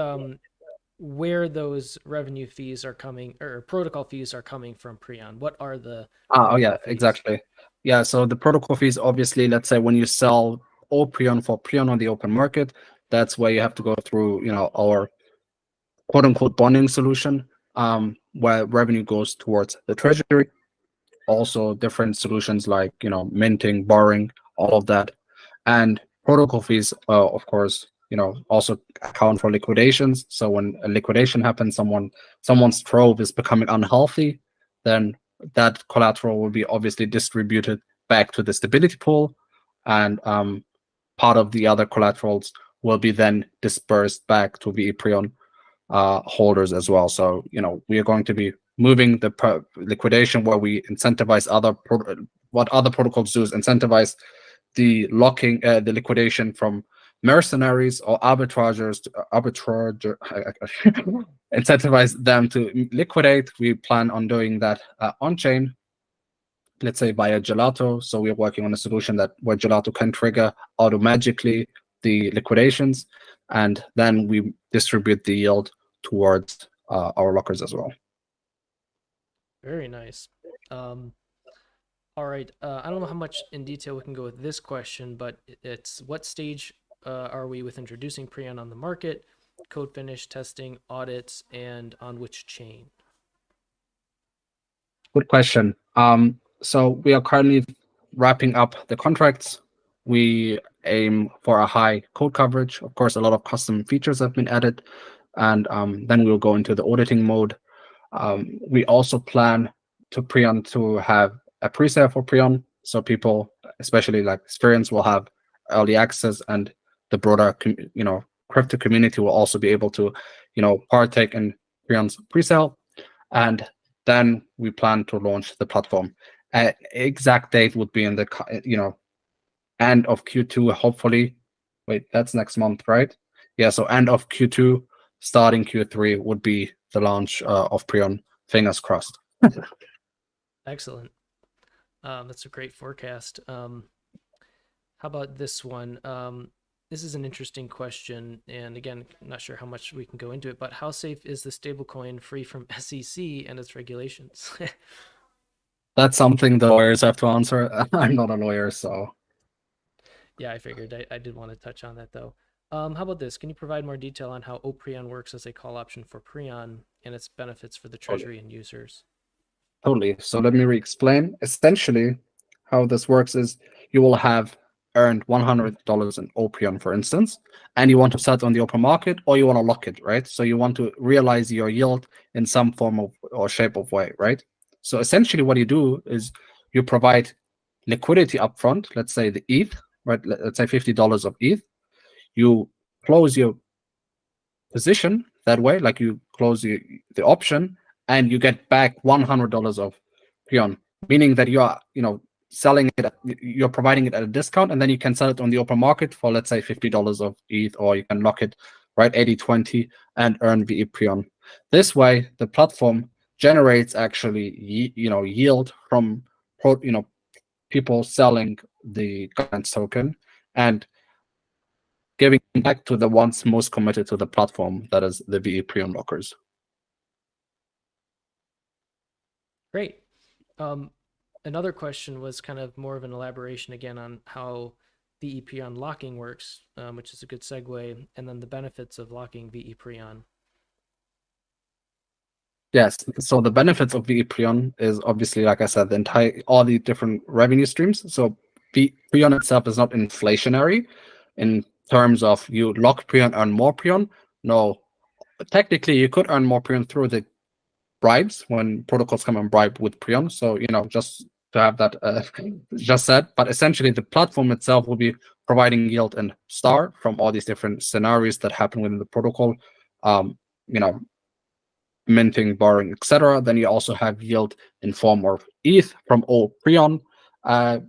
Speaker 2: where those revenue fees are coming, or protocol fees are coming from Prion. What are the
Speaker 1: Oh yeah,
Speaker 2: fees?
Speaker 1: exactly. Yeah, so the protocol fees, obviously, let's say when you sell OPrion for Prion on the open market, that's where you have to go through, our quote unquote bonding solution, where revenue goes towards the treasury. Also different solutions like, minting, borrowing, all of that. And protocol fees, of course, also account for liquidations. So when a liquidation happens, someone's trove is becoming unhealthy, then that collateral will be obviously distributed back to the stability pool, and part of the other collaterals will be then dispersed back to VePrion holders as well. So we are going to be moving the liquidation where we incentivize what other protocols do is incentivize the locking, the liquidation from mercenaries or arbitragers to incentivize them to liquidate. We plan on doing that on chain, let's say via Gelato. So we're working on a solution where Gelato can trigger automatically the liquidations, and then we distribute the yield towards our lockers as well.
Speaker 2: Very nice. All right. I don't know how much in detail we can go with this question, but it's, what stage are we with introducing Prion on the market, code finish, testing, audits, and on which chain?
Speaker 1: Good question. So we are currently wrapping up the contracts. We aim for a high code coverage. Of course, a lot of custom features have been added, and then we'll go into the auditing mode. We also plan Prion to have a pre-sale for Prion, so people, especially like experienced, will have early access, and the broader crypto community will also be able to partake in Prion's pre-sale. And then we plan to launch the platform. Exact date would be in the end of Q2, hopefully. Wait, that's next month, right? Yeah, so end of Q2, starting Q3 would be the launch of Prion. Fingers crossed.
Speaker 2: Excellent. That's a great forecast. How about this one? This is an interesting question, and again, I'm not sure how much we can go into it, but how safe is the stablecoin free from SEC and its regulations?
Speaker 1: That's something the lawyers have to answer. I'm not a lawyer, so
Speaker 2: Yeah, I figured. I did want to touch on that though. How about this? Can you provide more detail on how OPrion works as a call option for Prion and its benefits for the treasury and users?
Speaker 1: Totally. So let me re-explain. Essentially, how this works is you will have earned $100 in OPrion, for instance, and you want to sell it on the open market, or you want to lock it, right? So you want to realize your yield in some form of or shape of way, right? So essentially, what you do is you provide liquidity upfront. Let's say the ETH, right? Let's say $50 of ETH. You close your position that way, like you close the option, and you get back $100 of Prion, meaning that you are, selling it, you're providing it at a discount, and then you can sell it on the open market for, let's say, $50 of ETH, or you can lock it, right, 80-20, and earn VePrion. This way, the platform generates actually, yield from, people selling the governance token and giving back to the ones most committed to the platform, that is the VePrion lockers.
Speaker 2: Great. Another question was kind of more of an elaboration again on how VePrion locking works, which is a good segue, and then the benefits of locking VePrion.
Speaker 1: Yes. So the benefits of VePrion is obviously, like I said, all the different revenue streams. So Prion itself is not inflationary in terms of you lock Prion, earn more Prion. No, technically you could earn more Prion through the bribes when protocols come and bribe with Prion. So, just to have that just said, but essentially the platform itself will be providing yield and star from all these different scenarios that happen within the protocol. Minting, borrowing, etc. Then you also have yield in form of ETH from OPrion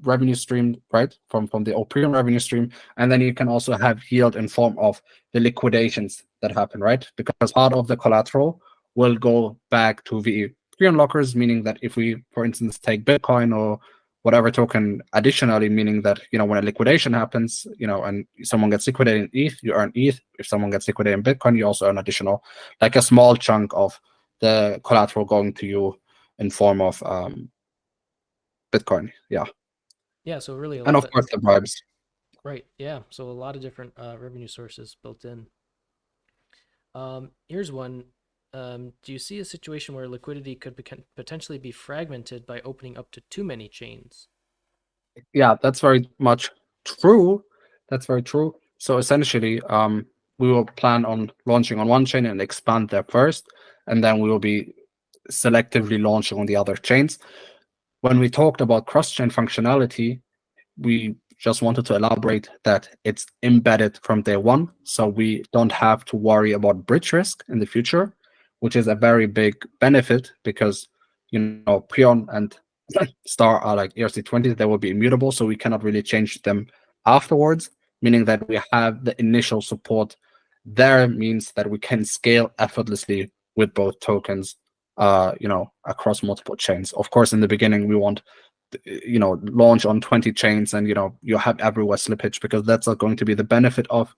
Speaker 1: revenue stream, right? From the OPrion revenue stream, and then you can also have yield in form of the liquidations that happen, right? Because part of the collateral will go back to VePrion lockers, meaning that if we, for instance, take Bitcoin or whatever token additionally, meaning that when a liquidation happens, and someone gets liquidated in ETH, you earn ETH. If someone gets liquidated in Bitcoin, you also earn additional, like a small chunk of the collateral going to you in form of Bitcoin. Yeah.
Speaker 2: Yeah, so really a
Speaker 1: And
Speaker 2: lot
Speaker 1: of course the bribes.
Speaker 2: Right. Yeah. So a lot of different revenue sources built in. Here's one. Do you see a situation where liquidity could potentially be fragmented by opening up to too many chains?
Speaker 1: Yeah, that's very much true. That's very true. So essentially, we will plan on launching on one chain and expand there first, and then we will be selectively launching on the other chains. When we talked about cross-chain functionality, we just wanted to elaborate that it's embedded from day one, so we don't have to worry about bridge risk in the future, which is a very big benefit because Prion and Star are like ERC20, they will be immutable, so we cannot really change them afterwards, meaning that we have the initial support there, means that we can scale effortlessly with both tokens, across multiple chains. Of course, in the beginning, we want launch on 20 chains and you have everywhere slippage, because that's not going to be the benefit of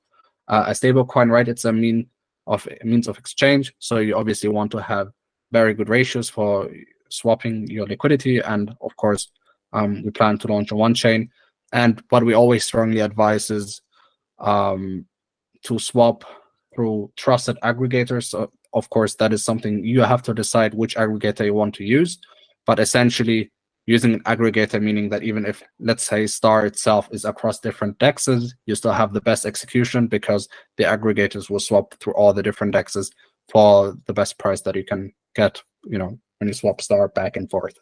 Speaker 1: a stable coin, right? It's a means of exchange, so you obviously want to have very good ratios for swapping your liquidity. And of course, we plan to launch on one chain, and what we always strongly advise is to swap through trusted aggregators. So of course, that is something you have to decide which aggregator you want to use, but essentially using an aggregator, meaning that even if, let's say, Star itself is across different dexes, you still have the best execution because the aggregators will swap through all the different dexes for the best price that you can get, when you swap Star back and forth.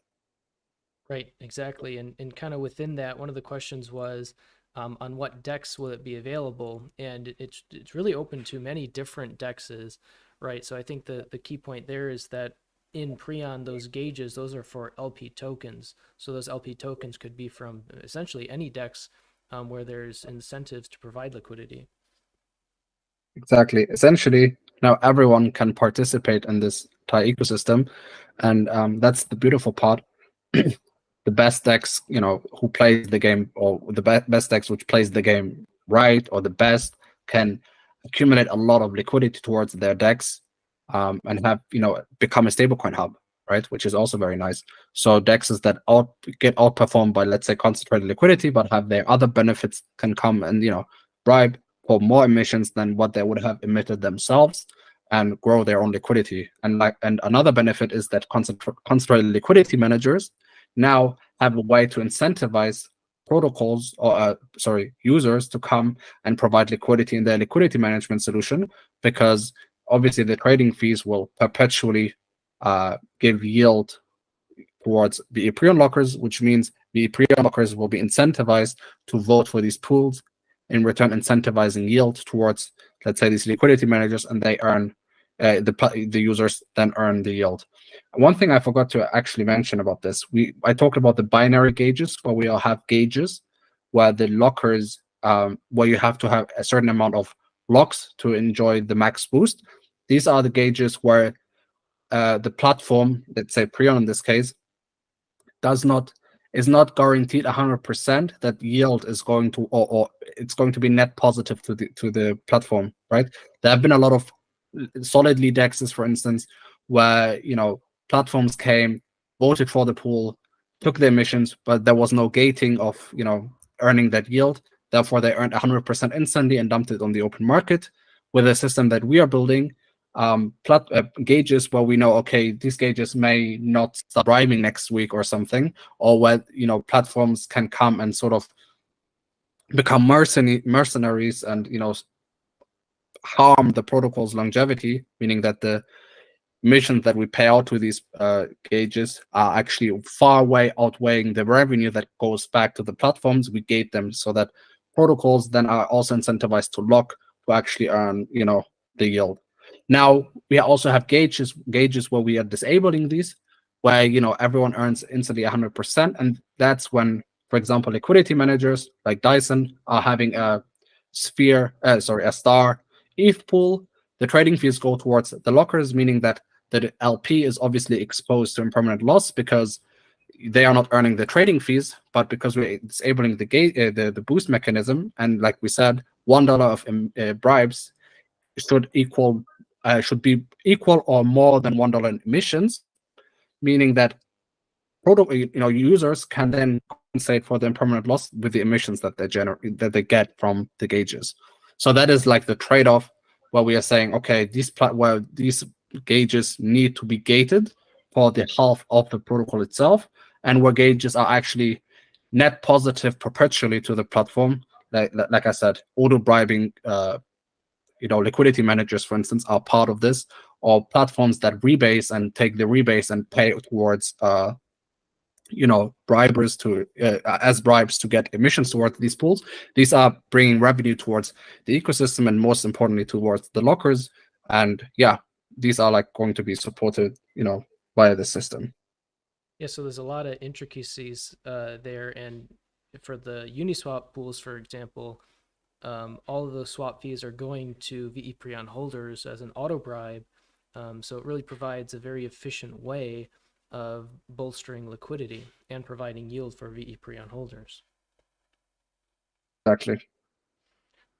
Speaker 2: Right, exactly. And kind of within that, one of the questions was on what DEX will it be available? And it's really open to many different DEXs, right? So I think the key point there is that in Prion, those gauges, those are for LP tokens. So those LP tokens could be from essentially any DEX where there's incentives to provide liquidity.
Speaker 1: Exactly. Essentially, now everyone can participate in this entire ecosystem, and that's the beautiful part. The best DEX, who plays the game, or the best DEX which plays the game right, or the best, can accumulate a lot of liquidity towards their DEX, and have become a stablecoin hub, right? Which is also very nice. So DEXs that get outperformed by, let's say, concentrated liquidity, but have their other benefits can come and, bribe for more emissions than what they would have emitted themselves and grow their own liquidity. And another benefit is that concentrated liquidity managers now have a way to incentivize protocols or users to come and provide liquidity in their liquidity management solution, because obviously the trading fees will perpetually give yield towards VePrion lockers, which means VePrion lockers will be incentivized to vote for these pools, in return incentivizing yield towards, let's say, these liquidity managers, and they earn the users then earn the yield. One thing I forgot to actually mention about this, I talked about the binary gauges, where we all have gauges where the lockers, where you have to have a certain amount of locks to enjoy the max boost. These are the gauges where the platform, let's say Prion in this case, is not guaranteed 100% that yield is going to, or it's going to be net positive to the platform, right? There have been a lot of solidly DEXs, for instance, where platforms came, voted for the pool, took the emissions, but there was no gating of earning that yield. Therefore, they earned 100% instantly and dumped it on the open market. With a system that we are building, gauges where we know, okay, these gauges may not start bribing next week or something, or where platforms can come and sort of become mercenaries and harm the protocol's longevity, meaning that the emissions that we pay out to these gauges are actually far way outweighing the revenue that goes back to the platforms. We gate them so that protocols then are also incentivized to lock to actually earn the yield. Now we also have gauges where we are disabling these, where everyone earns instantly 100%, and that's when, for example, liquidity managers like Dyson are having a star ETH pool. The trading fees go towards the lockers, meaning that the LP is obviously exposed to impermanent loss because they are not earning the trading fees, but because we're disabling the boost mechanism, and like we said, $1 of bribes should be equal or more than $1 in emissions, meaning that users can then compensate for the impermanent loss with the emissions that they get from the gauges. So that is like the trade-off, where we are saying, okay, these gauges need to be gated for the health of the protocol itself, and where gauges are actually net positive perpetually to the platform. Like I said, auto-bribing liquidity managers, for instance, are part of this, or platforms that rebase and take the rebase and pay towards bribers as bribes to get emissions towards these pools. These are bringing revenue towards the ecosystem, and most importantly towards the lockers. And yeah, these are going to be supported via the system.
Speaker 2: Yeah, so there's a lot of intricacies there, and for the Uniswap pools, for example, all of those swap fees are going to VePrion holders as an auto bribe. So it really provides a very efficient way of bolstering liquidity and providing yield for VePrion holders.
Speaker 1: Exactly.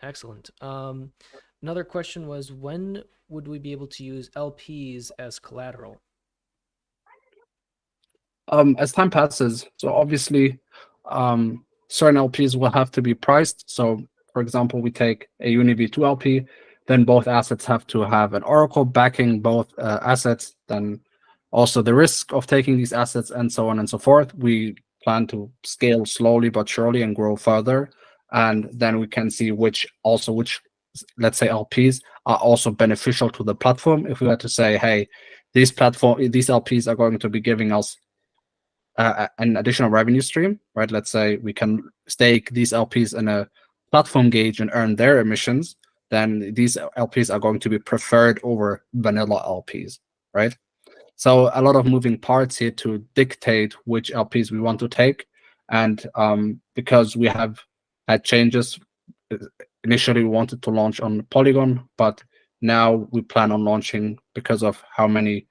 Speaker 2: Excellent. Another question was, when would we be able to use LPs as collateral?
Speaker 1: As time passes, so obviously certain LPs will have to be priced. So for example, we take a UniV2 LP, then both assets have to have an oracle backing both assets, then also the risk of taking these assets, and so on and so forth. We plan to scale slowly but surely and grow further, and then we can see which let's say LPs are also beneficial to the platform. If we were to say, hey, these LPs are going to be giving us an additional revenue stream, right? Let's say we can stake these LPs in a platform gauge and earn their emissions, then these LPs are going to be preferred over vanilla LPs, right? So a lot of moving parts here to dictate which LPs we want to take. And because we have had changes, initially we wanted to launch on Polygon, but now we plan on launching, because of how many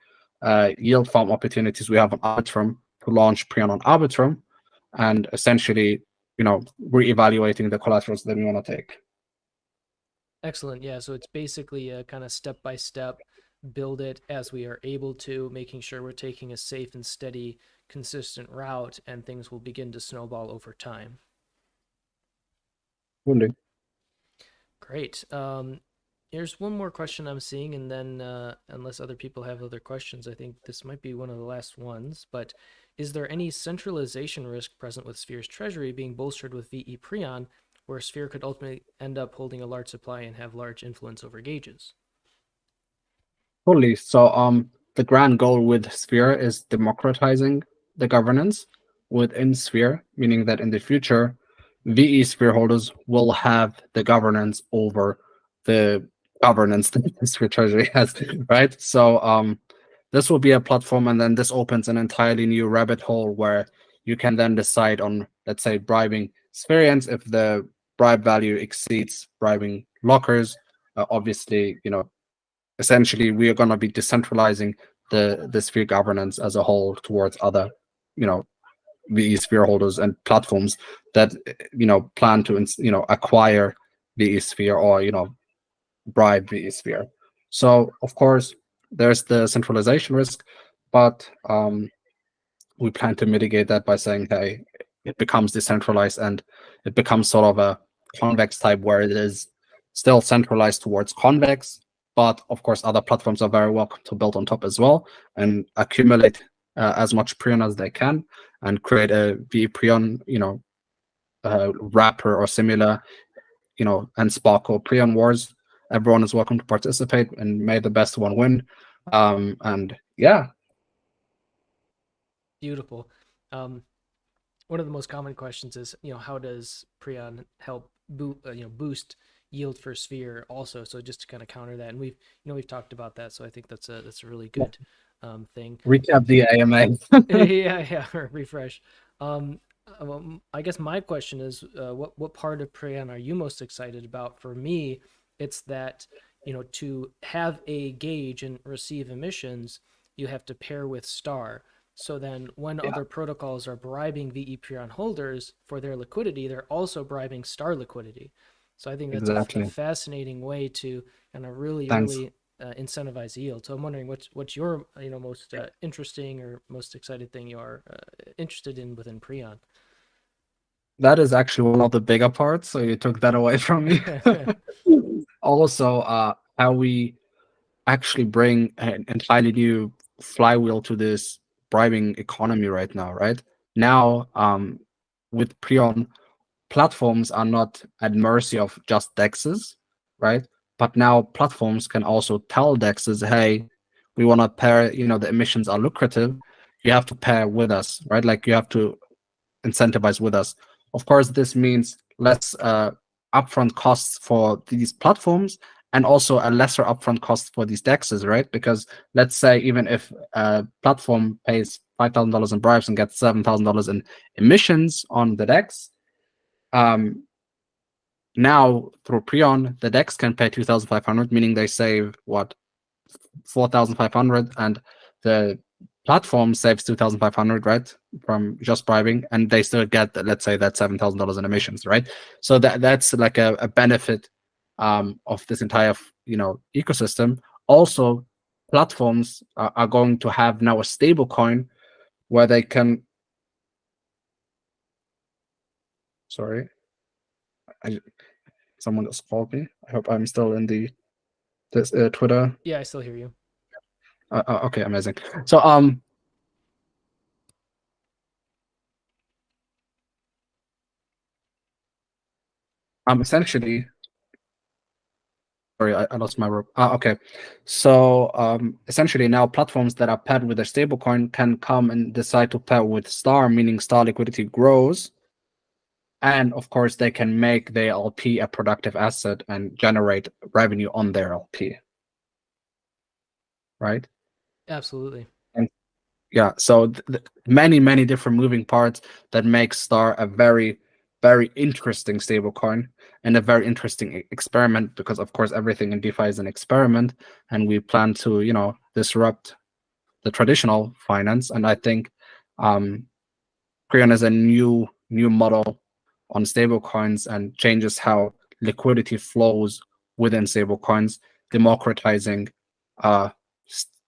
Speaker 1: yield farm opportunities we have on Arbitrum, to launch Prion on Arbitrum, and essentially, reevaluating the collaterals that we want to take.
Speaker 2: Excellent. Yeah, so it's basically a kind of step-by-step build it as we are able to, making sure we're taking a safe and steady, consistent route, and things will begin to snowball over time.
Speaker 1: Totally.
Speaker 2: Great. Here's one more question I'm seeing, and then unless other people have other questions, I think this might be one of the last ones. But is there any centralization risk present with Sphere's treasury being bolstered with VePrion, where Sphere could ultimately end up holding a large supply and have large influence over gauges?
Speaker 1: Totally. So the grand goal with Sphere is democratizing the governance within Sphere, meaning that in the future, VE Sphere holders will have the governance over the governance that the Sphere Treasury has, right? So this will be a platform, and then this opens an entirely new rabbit hole where you can then decide on, let's say, bribing Spherians if the bribe value exceeds bribing lockers. Obviously, essentially we are going to be decentralizing the Sphere governance as a whole towards other, VE Sphere holders and platforms that plan to acquire VE Sphere or bribe VE Sphere. So of course there's the centralization risk, but we plan to mitigate that by saying, hey, it becomes decentralized and it becomes sort of a convex type where it is still centralized towards convex, but of course other platforms are very welcome to build on top as well and accumulate as much Prion as they can and create a VePrion, wrapper or similar, and sparkle Prion wars. Everyone is welcome to participate, and may the best one win. And yeah.
Speaker 2: Beautiful. One of the most common questions is, how does Prion help boost yield for Sphere also? So just to kind of counter that, and we've talked about that, so I think that's a really good thing.
Speaker 1: Recap the AMA.
Speaker 2: yeah, refresh. I guess my question is, what part of Prion are you most excited about? For me, it's that to have a gauge and receive emissions, you have to pair with star. So then when other protocols are bribing VePrion holders for their liquidity, they're also bribing star liquidity. So I think that's a fascinating way to kind of really incentivize yield. So I'm wondering what's your most interesting or most excited thing you are interested in within Prion.
Speaker 1: That is actually one of the bigger parts, so you took that away from me. Also, how we actually bring an entirely new flywheel to this bribing economy right now, right? Now, with Prion, platforms are not at mercy of just DEXs, right? But now platforms can also tell DEXs, hey, we want to pair, the emissions are lucrative. You have to pair with us, right? Like you have to incentivize with us. Of course, this means less upfront costs for these platforms and also a lesser upfront cost for these DEXs, right? Because let's say even if a platform pays $5,000 in bribes and gets $7,000 in emissions on the DEX, now through Prion, the DEX can pay 2,500, meaning they save what, 4,500, and the platform saves 2,500, right, from just bribing, and they still get, let's say, that $7,000 in emissions, right? So that's like a benefit of this entire ecosystem. Also, platforms are going to have now a stable coin where they can. Sorry, someone just called me. I hope I'm still in this Twitter.
Speaker 2: Yeah, I still hear you.
Speaker 1: Okay, amazing. So essentially, sorry, I lost my rope. Okay. So essentially now platforms that are paired with a stablecoin can come and decide to pair with star, meaning star liquidity grows. And of course, they can make their LP a productive asset and generate revenue on their LP. Right?
Speaker 2: Absolutely.
Speaker 1: And yeah, so many different moving parts that make Star a very, very interesting stablecoin and a very interesting experiment, because of course everything in DeFi is an experiment, and we plan to disrupt the traditional finance. And I think Prion is a new model on stablecoins and changes how liquidity flows within stablecoins, democratizing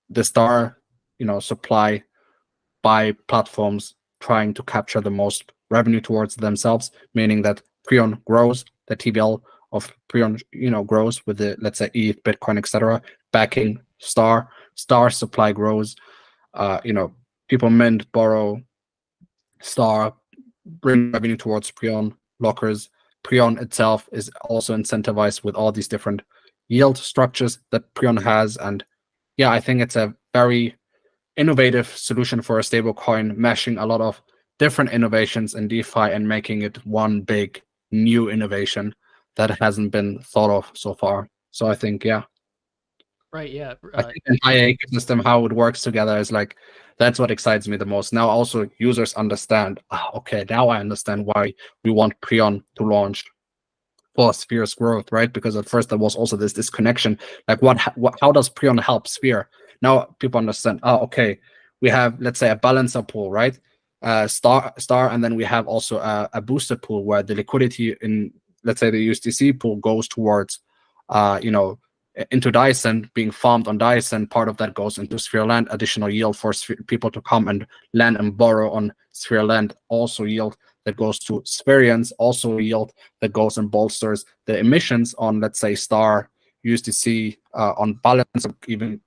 Speaker 1: the star, supply by platforms trying to capture the most revenue towards themselves, meaning that Prion grows, the TVL of Prion, grows with the, let's say, ETH, Bitcoin, etc., backing Star. Star supply grows. People mint, borrow Star, bring revenue towards Prion lockers. Prion itself is also incentivized with all these different yield structures that Prion has, and yeah, I think it's a very innovative solution for a stable coin, meshing a lot of different innovations in DeFi and making it one big new innovation that hasn't been thought of so far. So I think, yeah.
Speaker 2: Right, yeah.
Speaker 1: I think the entire ecosystem, how it works together is like, that's what excites me the most. Now also users understand, okay, now I understand why we want Prion to launch for Sphere's growth, right? Because at first there was also this disconnection, like how does Prion help Sphere? Now people understand, okay, we have, let's say, a balancer pool, right? Star, and then we have also a booster pool where the liquidity in, let's say, the USDC pool goes towards, into Dyson, being farmed on Dyson. Part of that goes into Sphere Land, additional yield for people to come and land and borrow on Sphere Land, also yield that goes to Spherians, also yield that goes and bolsters the emissions on, let's say, Star, USDC, on balance, even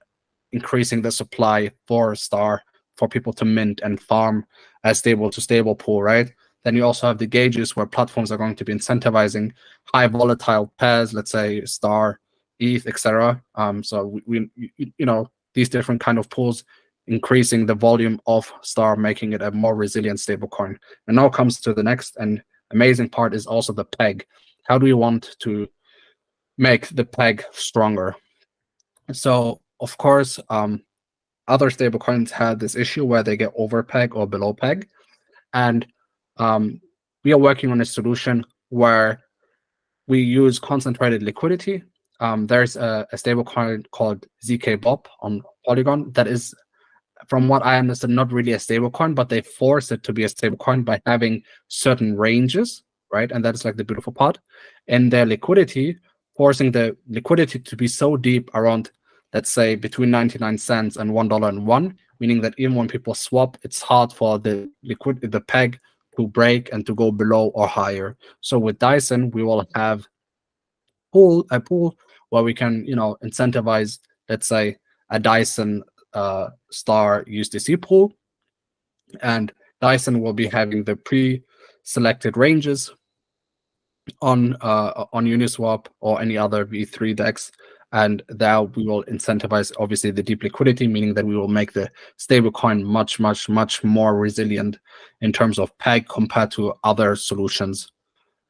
Speaker 1: increasing the supply for Star for people to mint and farm a stable to stable pool, right? Then you also have the gauges where platforms are going to be incentivizing high volatile pairs, let's say Star, ETH, etc. So we these different kind of pools increasing the volume of Star, making it a more resilient stablecoin. And now comes to the next and amazing part is also the peg. How do you want to make the peg stronger? So of course, other stablecoins had this issue where they get over peg or below peg, and we are working on a solution where we use concentrated liquidity. There's a stablecoin called ZK Bob on Polygon that is, from what I understand, not really a stablecoin, but they force it to be a stablecoin by having certain ranges, right? And that is like the beautiful part. And their liquidity, forcing the liquidity to be so deep around, let's say, between 99 cents and $1.01, meaning that even when people swap, it's hard for the peg to break and to go below or higher. So with Dyson, we will have a pool where we can, incentivize, let's say, a Dyson Star USDC pool, and Dyson will be having the pre-selected ranges on Uniswap or any other V3 DEX, and there we will incentivize obviously the deep liquidity, meaning that we will make the stablecoin much more resilient in terms of peg compared to other solutions.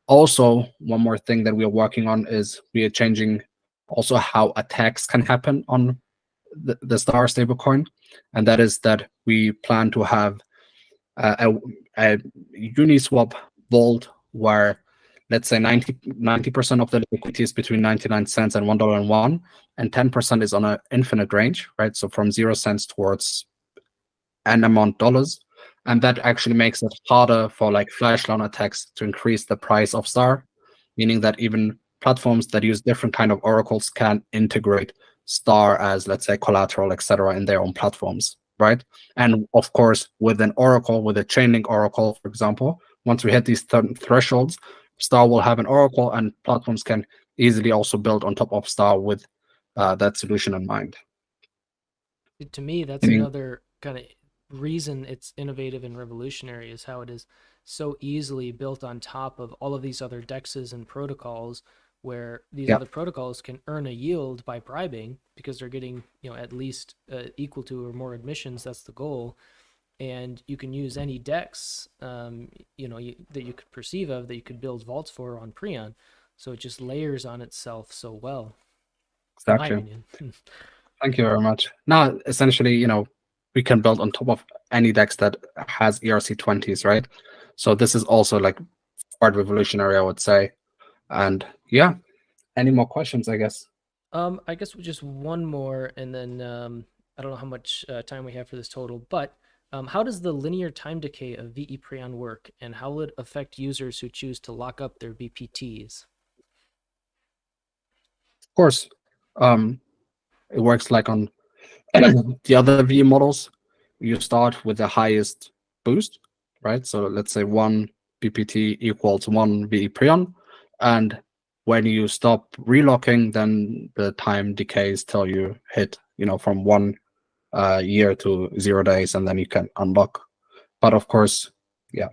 Speaker 1: Also, one more thing that we are working on is we are changing also how attacks can happen on the Star stablecoin, and that is that we plan to have a Uniswap vault where, let's say, 90% of the liquidity is between 99 cents and $1.01, and 10% is on an infinite range, right? So from 0 cents towards an amount dollars. And that actually makes it harder for like flash loan attacks to increase the price of Star, meaning that even platforms that use different kind of oracles can integrate Star as, let's say, collateral, etc., in their own platforms, right? And of course, with an oracle, with a Chainlink oracle, for example, once we hit these thresholds, Star will have an oracle, and platforms can easily also build on top of Star with that solution in mind.
Speaker 2: To me, that's another kind of reason it's innovative and revolutionary, is how it is so easily built on top of all of these other dexes and protocols, where these other protocols can earn a yield by bribing because they're getting, at least equal to or more admissions. That's the goal. And you can use any dex, that you could perceive of, that you could build vaults for on Prion. So it just layers on itself so well.
Speaker 1: Exactly.
Speaker 2: In my opinion.
Speaker 1: Thank you very much. Now, essentially, we can build on top of any DEX that has ERC20s, right? So this is also like quite revolutionary, I would say. And yeah, any more questions, I guess?
Speaker 2: I guess just one more, and then I don't know how much time we have for this total, but how does the linear time decay of VePrion work, and how will it affect users who choose to lock up their VPTs?
Speaker 1: Of course. It works like on The other V models, you start with the highest boost, right? So let's say 1 BPT equals 1 VePrion, and when you stop relocking, then the time decays till you hit, from 1 year to 0 days, and then you can unlock. But of course, yeah.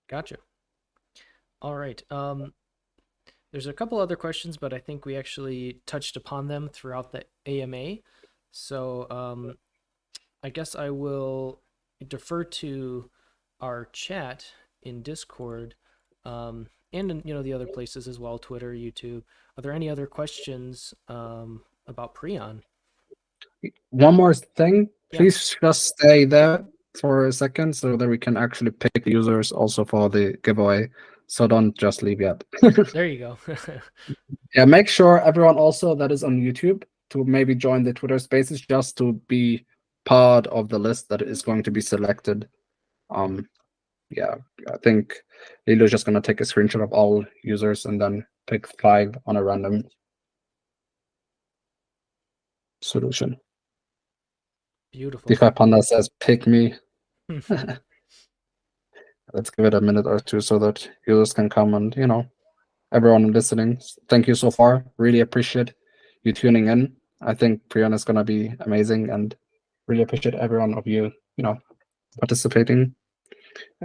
Speaker 2: Gotcha. All right. There's a couple other questions, but I think we actually touched upon them throughout the AMA. So I guess I will defer to our chat in Discord, and in the other places as well, Twitter, YouTube. Are there any other questions about Prion?
Speaker 1: One more thing,
Speaker 2: Yeah.
Speaker 1: please just stay there for a second so that we can actually pick the users also for the giveaway. So don't just leave yet.
Speaker 2: There you go.
Speaker 1: Yeah, make sure everyone also that is on YouTube to maybe join the Twitter Spaces just to be part of the list that is going to be selected. Yeah, I think Lilo's just gonna take a screenshot of all users and then pick 5 on a random solution.
Speaker 2: Beautiful.
Speaker 1: DeFi Panda says, pick me. Let's give it a minute or two so that users can come and, everyone listening, thank you so far. Really appreciate you tuning in. I think Prion is going to be amazing and really appreciate everyone of you, participating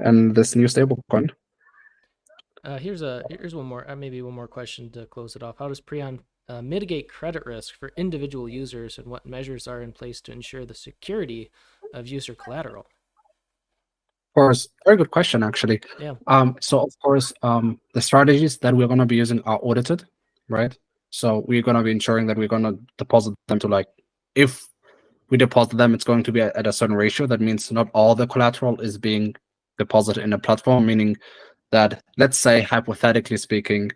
Speaker 1: in this new stablecoin.
Speaker 2: Here's one more, maybe one more question to close it off. How does Prion mitigate credit risk for individual users, and what measures are in place to ensure the security of user collateral?
Speaker 1: Of course, very good question, actually.
Speaker 2: Yeah.
Speaker 1: So of course, the strategies that we're going to be using are audited, right? So we're going to be ensuring that we're going to deposit them to, if we deposit them, it's going to be at a certain ratio. That means not all the collateral is being deposited in a platform, meaning that, let's say, hypothetically speaking,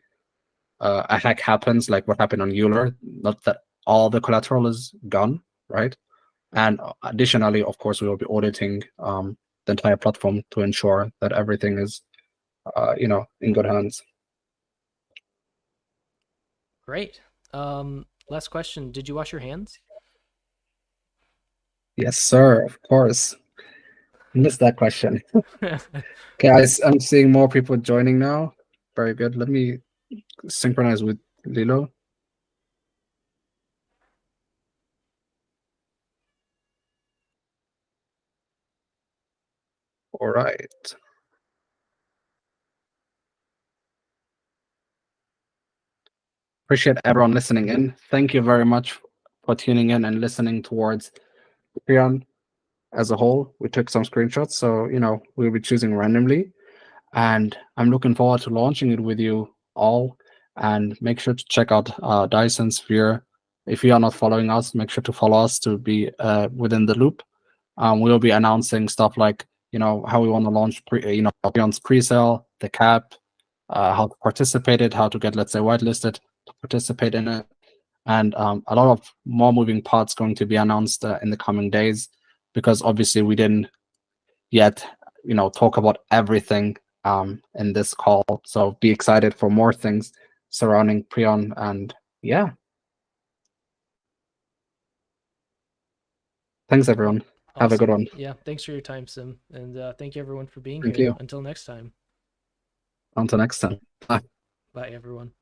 Speaker 1: a hack happens, like what happened on Euler, not that all the collateral is gone, right? And additionally, of course, we will be auditing the entire platform to ensure that everything is, in good hands.
Speaker 2: Great. Last question. Did you wash your hands?
Speaker 1: Yes, sir. Of course. Missed that question. Okay, I'm seeing more people joining now. Very good. Let me synchronize with Lilo. All right. Appreciate everyone listening in. Thank you very much for tuning in and listening towards Prion as a whole. We took some screenshots, so we'll be choosing randomly. And I'm looking forward to launching it with you all. And make sure to check out Dyson Sphere. If you are not following us, make sure to follow us to be within the loop. We'll be announcing stuff like, how we want to launch Prion's pre-sale, the cap, how to participate it, how to get, let's say, whitelisted to participate in it. And a lot of more moving parts going to be announced in the coming days, because obviously we didn't yet, talk about everything in this call. So be excited for more things surrounding Prion, and yeah. Thanks, everyone.
Speaker 2: Awesome.
Speaker 1: Have a good one.
Speaker 2: Yeah, thanks for your time, Sim. And thank you, everyone, for being
Speaker 1: Thank
Speaker 2: here.
Speaker 1: you.
Speaker 2: Until next time.
Speaker 1: Until next time. Bye.
Speaker 2: Bye, everyone.